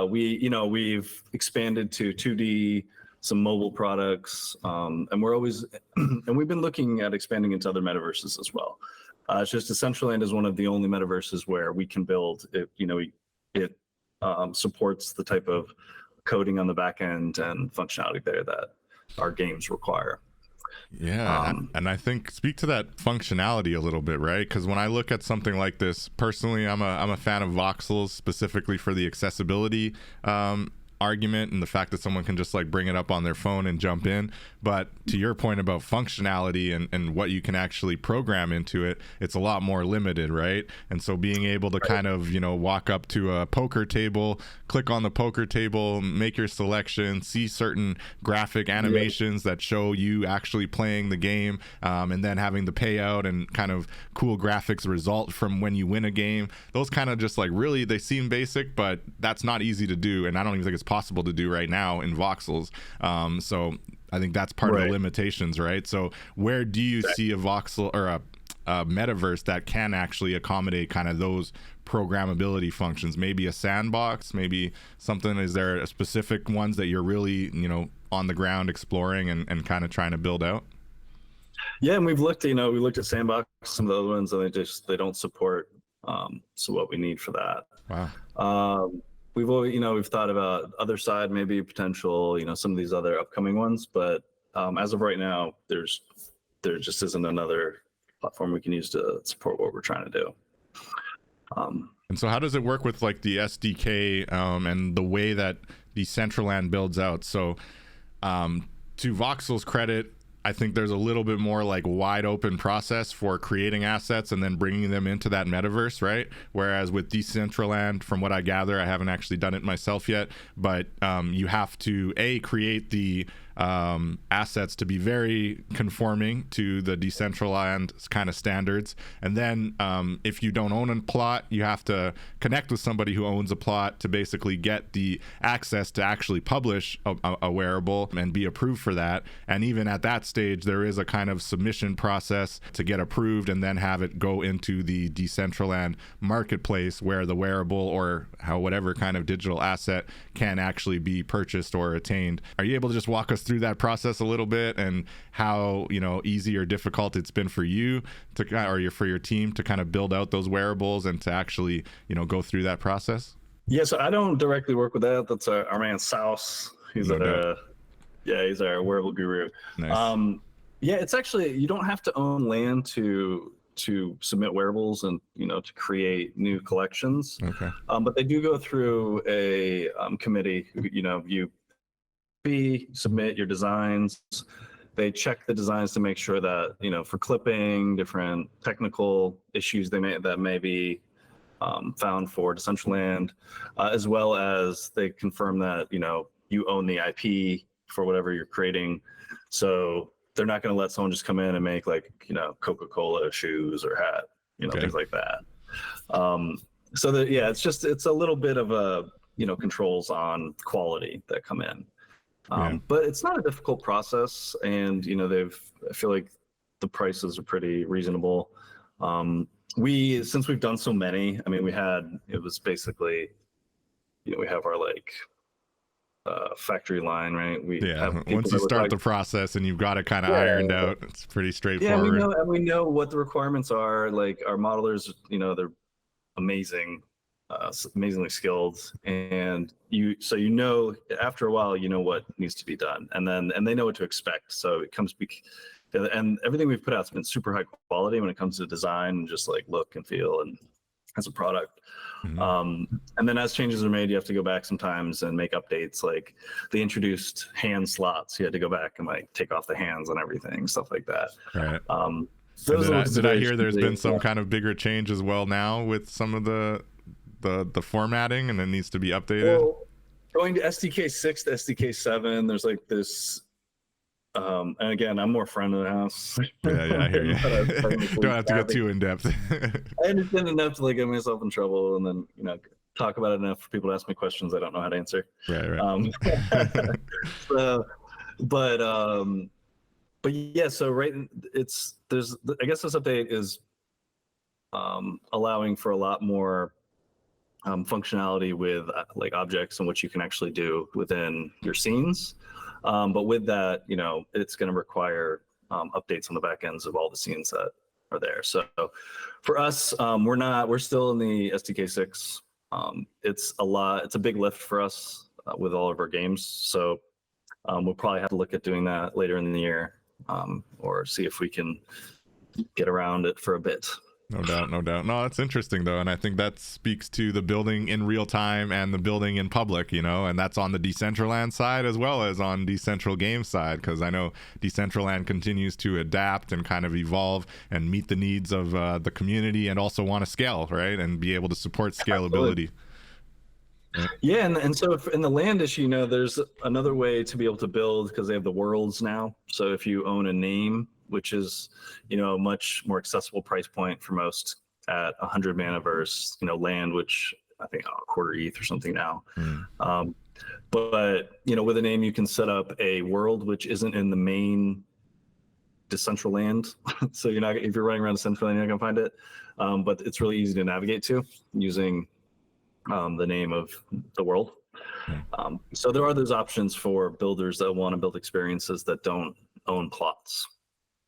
We've expanded to 2D, some mobile products, and we're always and we've been looking at expanding into other metaverses as well. It's just Decentraland is one of the only metaverses where we can build it. It supports the type of coding on the back end and functionality there that our games require. Yeah, and I think speak to that functionality a little bit, right? Because when I look at something like this, personally, I'm a fan of voxels, specifically for the accessibility argument and the fact that someone can just like bring it up on their phone and jump in. But to your point about functionality and what you can actually program into it, it's a lot more limited, right? And so being able to kind of, walk up to a poker table, click on the poker table, make your selection, see certain graphic animations that show you actually playing the game, and then having the payout and kind of cool graphics result from when you win a game. Those kind of just like really, they seem basic, but that's not easy to do. And I don't even think it's possible to do right now in voxels. So I think that's part of the limitations, right? So where do you see a voxel or a metaverse that can actually accommodate kind of those programmability functions? Maybe a sandbox, maybe something. Is there a specific ones that you're really, on the ground exploring and kind of trying to build out? Yeah, and we've looked, we looked at sandbox, some of the other ones, and they don't support so what we need for that. Wow. We've always, we've thought about other side, maybe potential, some of these other upcoming ones, but as of right now, there just isn't another platform we can use to support what we're trying to do. And so how does it work with like the SDK and the way that Decentraland builds out? So to Voxel's credit, I think there's a little bit more like wide open process for creating assets and then bringing them into that metaverse, right? Whereas with Decentraland, from what I gather, I haven't actually done it myself yet, but you have to create the assets to be very conforming to the Decentraland kind of standards. And then if you don't own a plot, you have to connect with somebody who owns a plot to basically get the access to actually publish a wearable and be approved for that. And even at that stage, there is a kind of submission process to get approved and then have it go into the Decentraland marketplace where the wearable or whatever kind of digital asset can actually be purchased or attained. Are you able to just walk us through that process a little bit and how, you know, easy or difficult it's been for you to, or for your team to kind of build out those wearables and to actually, you know, go through that process? Yeah, so I don't directly work with that. That's our man Souse. He's he's our wearable guru. Nice. Yeah, it's actually, you don't have to own land to submit wearables and, you know, to create new collections. Okay. But they do go through a committee. You know, you submit your designs. They check the designs to make sure that, you know, for clipping, different technical issues that may be found for Decentraland, as well as they confirm that, you know, you own the IP for whatever you're creating. So they're not going to let someone just come in and make, like, you know, Coca-Cola shoes or hat, you know, things like that. So that, yeah, it's a little bit of a, you know, controls on quality that come in. But it's not a difficult process, and, you know, I feel like the prices are pretty reasonable. Since we've done so many, I mean, it was basically, you know, we have our factory line, right? Once you start the process and you've got it kind of ironed out, it's pretty straightforward. Yeah, we know what the requirements are. Like, our modelers, you know, they're amazing, amazingly skilled, and you know, after a while, you know what needs to be done, and they know what to expect. So it comes and everything we've put out has been super high quality when it comes to design and just like look and feel and as a product. And then as changes are made, you have to go back sometimes and make updates. Like, they introduced hand slots. You had to go back and like take off the hands and everything, stuff like that. Right. Did I hear there's been some kind of bigger change as well now with some of the formatting, and it needs to be updated? Well, going to SDK 6 to SDK 7, there's like this. And again, I'm more friend of the house. Yeah, I hear you. Don't have to go too in depth. I understand enough to like get myself in trouble, and then, you know, talk about it enough for people to ask me questions I don't know how to answer. Right. But yeah, so I guess this update is allowing for a lot more functionality with like objects and what you can actually do within your scenes. But with that, you know, it's going to require updates on the back ends of all the scenes that are there. So for us, we're still in the SDK 6. It's a big lift for us with all of our games. So we'll probably have to look at doing that later in the year, or see if we can get around it for a bit. No doubt. No, that's interesting though, and I think that speaks to the building in real time and the building in public, you know, and that's on the Decentraland side as well as on Decentral Games side, because I know Decentraland continues to adapt and kind of evolve and meet the needs of the community, and also want to scale, right, and be able to support scalability. Yeah, and so in the land issue, you know, there's another way to be able to build, because they have the worlds now. So if you own a name, which is, you know, a much more accessible price point for most at 100 metaverse, you know, land, which I think a quarter ETH or something now. But, you know, with a name, you can set up a world which isn't in the main Decentraland. So if you're running around Decentraland, you're not gonna find it. But it's really easy to navigate to using the name of the world. So there are those options for builders that want to build experiences that don't own plots.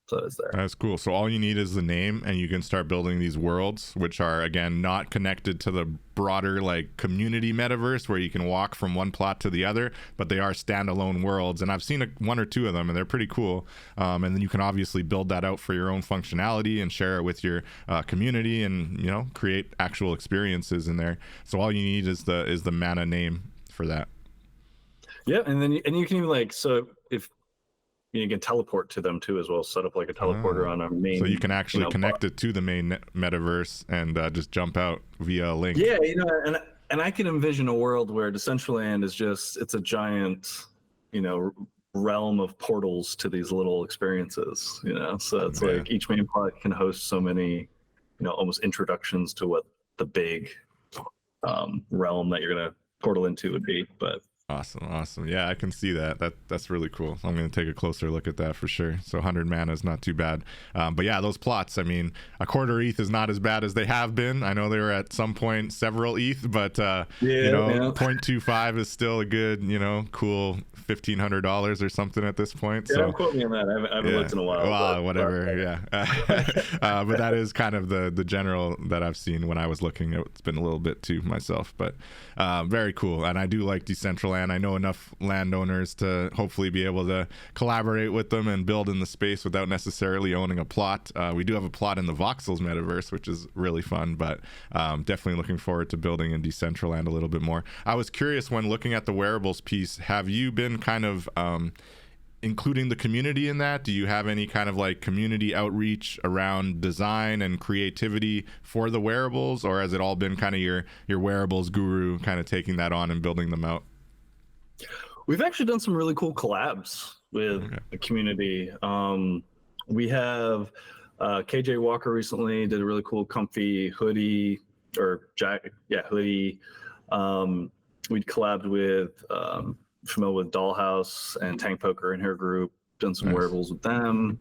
So it's there. That's cool. So all you need is the name, and you can start building these worlds, which are, again, not connected to the broader like community metaverse where you can walk from one plot to the other, but they are standalone worlds. And I've seen one or two of them, and they're pretty cool. And then you can obviously build that out for your own functionality and share it with your community, and, you know, create actual experiences in there. So all you need is the mana name for that. Yeah, and then you can even, like, so if you can teleport to them too as well, set up like a teleporter on our main, so you can actually connect it to the main metaverse and just jump out via a link. Yeah, you know, and I can envision a world where Decentraland is it's a giant, you know, realm of portals to these little experiences, so it's like each main plot can host so many, almost introductions to what the big realm that you're gonna portal into would be. But Awesome. Yeah, I can see that's really cool. I'm going to take a closer look at that for sure. So 100 mana is not too bad. But yeah, those plots, I mean, a quarter ETH is not as bad as they have been. I know they were at some point several ETH, but 0.25 is still a good, cool $1,500 or something at this point. Don't quote me on that. I haven't looked in a while. Well, whatever. Yeah. But that is kind of the general that I've seen when I was looking. It's been a little bit too myself, but very cool. And I do like Decentraland. I know enough landowners to hopefully be able to collaborate with them and build in the space without necessarily owning a plot. We do have a plot in the Voxels metaverse, which is really fun, but definitely looking forward to building in Decentraland a little bit more. I was curious, when looking at the wearables piece, have you been kind of including the community in that? Do you have any kind of like community outreach around design and creativity for the wearables, or has it all been kind of your wearables guru kind of taking that on and building them out? We've actually done some really cool collabs with the community. We have KJ Walker recently did a really cool comfy hoodie hoodie. We'd collabed with familiar with Dollhouse and Tank Poker in her group, done some wearables with them.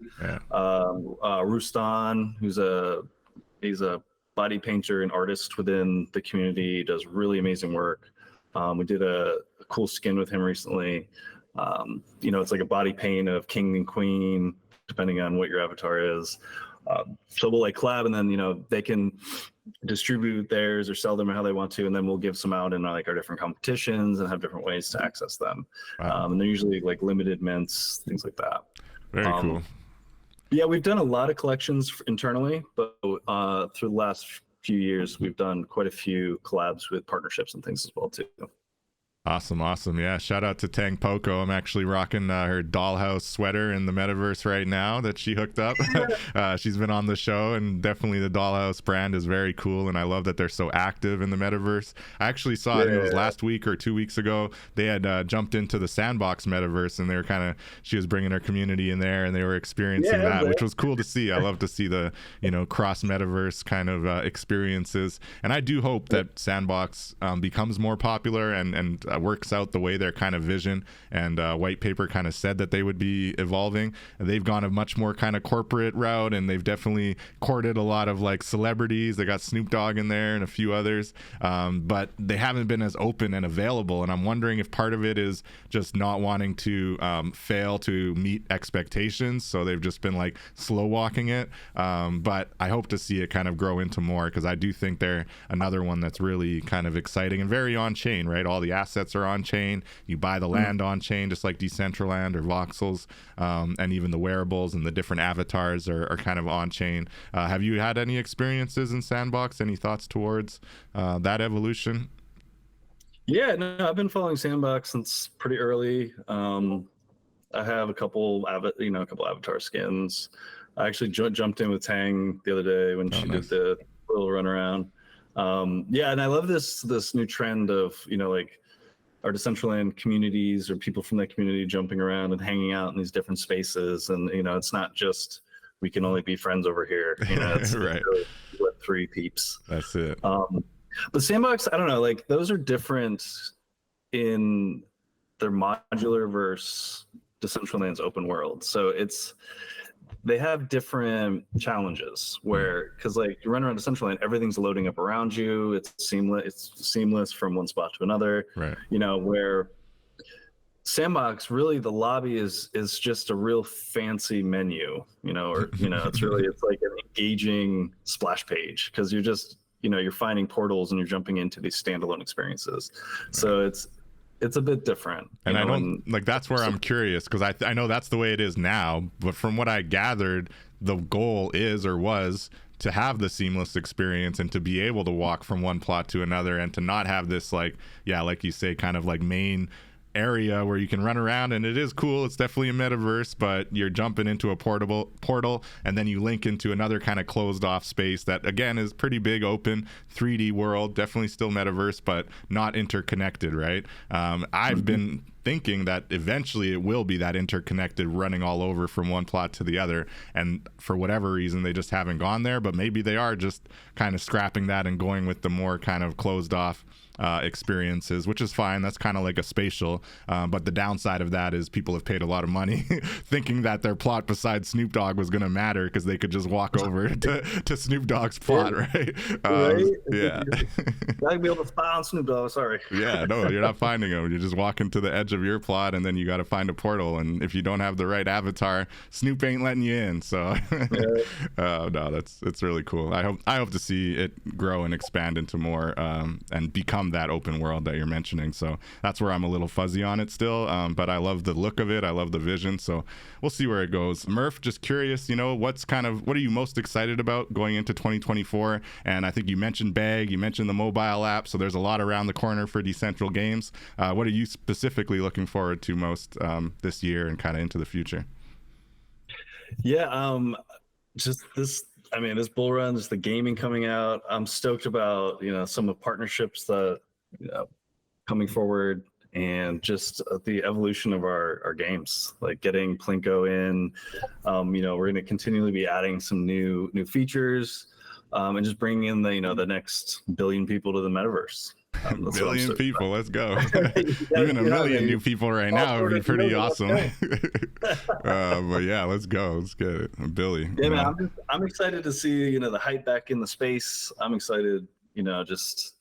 Rustan, he's a body painter and artist within the community, does really amazing work. We did a cool skin with him recently. It's like a body paint of king and queen, depending on what your avatar is. So we'll like collab, and then they can distribute theirs or sell them how they want to, and then we'll give some out in like our different competitions and have different ways to access them. And they're usually like limited mints, things like that. Very cool. Yeah, we've done a lot of collections internally, but through the last few years, we've done quite a few collabs with partnerships and things as well too. Awesome. Yeah, shout out to Tang Poco. I'm actually rocking her dollhouse sweater in the metaverse right now that she hooked up. She's been on the show, and definitely the dollhouse brand is very cool, and I love that they're so active in the metaverse. I actually saw it was last week or 2 weeks ago, they had jumped into the Sandbox metaverse, and they were she was bringing her community in there, and they were experiencing that, which was cool to see. I love to see the cross metaverse kind of experiences, and I do hope that Sandbox becomes more popular and works out the way their kind of vision and white paper kind of said that they would be evolving. They've gone a much more kind of corporate route, and they've definitely courted a lot of like celebrities. They got Snoop Dogg in there and a few others, but they haven't been as open and available, and I'm wondering if part of it is just not wanting to fail to meet expectations, so they've just been like slow walking it, but I hope to see it kind of grow into more, because I do think they're another one that's really kind of exciting and very on chain, right? All the assets are on chain. You buy the land on chain, just like Decentraland or Voxels, and even the wearables and the different avatars are kind of on chain. Have you had any experiences in Sandbox? Any thoughts towards that evolution? Yeah, no, I've been following Sandbox since pretty early. I have a couple avatar skins. I actually jumped in with Tang the other day when she did the little run around. And I love this new trend of like our Decentraland communities or people from that community jumping around and hanging out in these different spaces, and it's not just we can only be friends over here. It's right. Really Web3 peeps. That's it. But Sandbox, I don't know, like those are different in their modular versus Decentraland's open world. So they have different challenges because like you run around Decentraland, everything's loading up around you. It's seamless from one spot to another. Right. Where Sandbox, really the lobby is just a real fancy menu, it's like an engaging splash page, because you're just, you're finding portals and you're jumping into these standalone experiences. Right. So it's a bit different. And I don't that's where I'm curious, because I know that's the way it is now, but from what I gathered, the goal is or was to have the seamless experience and to be able to walk from one plot to another and to not have this like you say, kind of like main area where you can run around, and it is cool. It's definitely a metaverse, but you're jumping into a portal, and then you link into another kind of closed off space that again is pretty big, open 3D world, definitely still metaverse, but not interconnected, right? I've been thinking that eventually it will be that interconnected, running all over from one plot to the other, and for whatever reason they just haven't gone there. But maybe they are just kind of scrapping that and going with the more kind of closed off experiences, which is fine. That's kind of like a spatial, but the downside of that is people have paid a lot of money thinking that their plot besides Snoop Dogg was going to matter because they could just walk over to Snoop Dogg's plot, right? Yeah. I'd be able to spy on Snoop Dogg, sorry. Yeah, no, you're not finding him. You're just walking to the edge of your plot, and then you got to find a portal, and if you don't have the right avatar, Snoop ain't letting you in. So no, it's really cool. I hope to see it grow and expand into more and become that open world that you're mentioning. So that's where I'm a little fuzzy on it still, but I love the look of it. I love the vision, so we'll see where it goes. Murph, just curious, what are you most excited about going into 2024? And I think you mentioned Bag, you mentioned the mobile app, so there's a lot around the corner for Decentral Games. What are you specifically looking forward to most this year and kind of into the future? Yeah, just this bull run, just the gaming coming out. I'm stoked about some of the partnerships that coming forward, and just the evolution of our games, like getting Plinko in. We're going to continually be adding some new features, and just bringing in the next billion people to the metaverse. Billion people, let's go. Even a million new people right now would be pretty awesome. But yeah, let's go. Let's get it. Billy. Yeah, man, I'm excited to see the hype back in the space. I'm excited, just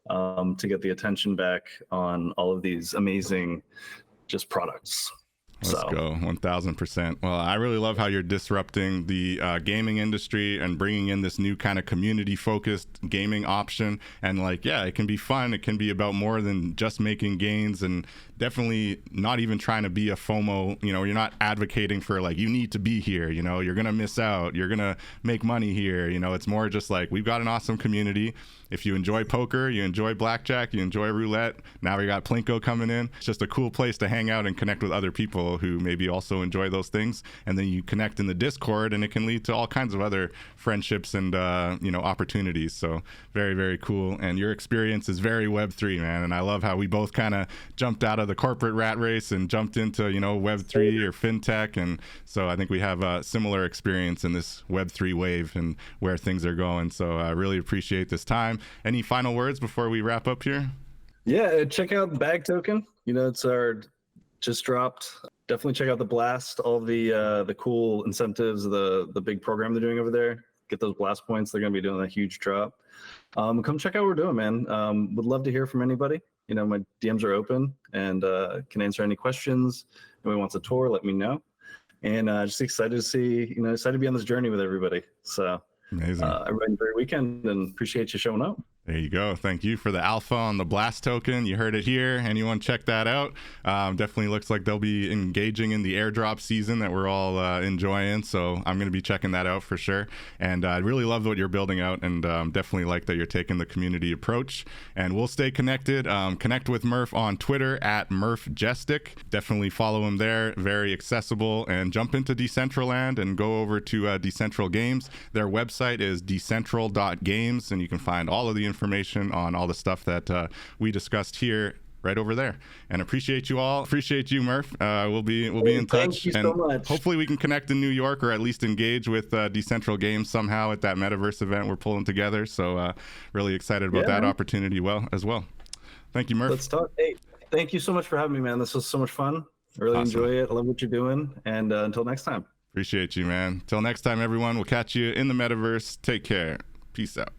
to get the attention back on all of these amazing just products. Let's go, 1000%. Well, I really love how you're disrupting the gaming industry and bringing in this new kind of community-focused gaming option. And it can be fun. It can be about more than just making gains, and definitely not even trying to be a FOMO. You're not advocating for you need to be here. You're gonna miss out. You're gonna make money here. It's more just we've got an awesome community. If you enjoy poker, you enjoy blackjack, you enjoy roulette, now we got Plinko coming in. It's just a cool place to hang out and connect with other people who maybe also enjoy those things. And then you connect in the Discord, and it can lead to all kinds of other friendships and opportunities. So very, very cool. And your experience is very Web3, man. And I love how we both kind of jumped out of the corporate rat race and jumped into Web3 or fintech. And so I think we have a similar experience in this Web3 wave and where things are going. So I really appreciate this time. Any final words before we wrap up here? Yeah, check out Bag Token. It's our just dropped. Definitely check out the Blast, all the cool incentives, the big program they're doing over there. Get those Blast points. They're going to be doing a huge drop. Come check out what we're doing, man. Would love to hear from anybody. My DMs are open, and can answer any questions. If anyone wants a tour, let me know. And just excited to see, excited to be on this journey with everybody. So amazing. Everybody, great weekend, and appreciate you showing up. There you go. Thank you for the alpha on the Blast token. You heard it here. Anyone check that out? Definitely looks like they'll be engaging in the airdrop season that we're all enjoying. So I'm going to be checking that out for sure. And I really love what you're building out, and definitely like that you're taking the community approach. And we'll stay connected. Connect with Murph on Twitter at MurphJestic. Definitely follow him there. Very accessible. And jump into Decentraland and go over to Decentral Games. Their website is decentral.games, and you can find all of the information on all the stuff that we discussed here right over there. And appreciate you all. Appreciate you, Murph. We'll be in touch. Thank you so much. Hopefully we can connect in New York, or at least engage with Decentral Games somehow at that metaverse event we're pulling together. So really excited about that opportunity as well. Thank you, Murph. Let's talk. Hey, thank you so much for having me, man. This was so much fun. I really enjoy it. I love what you're doing. And until next time. Appreciate you, man. Till next time, everyone. We'll catch you in the metaverse. Take care. Peace out.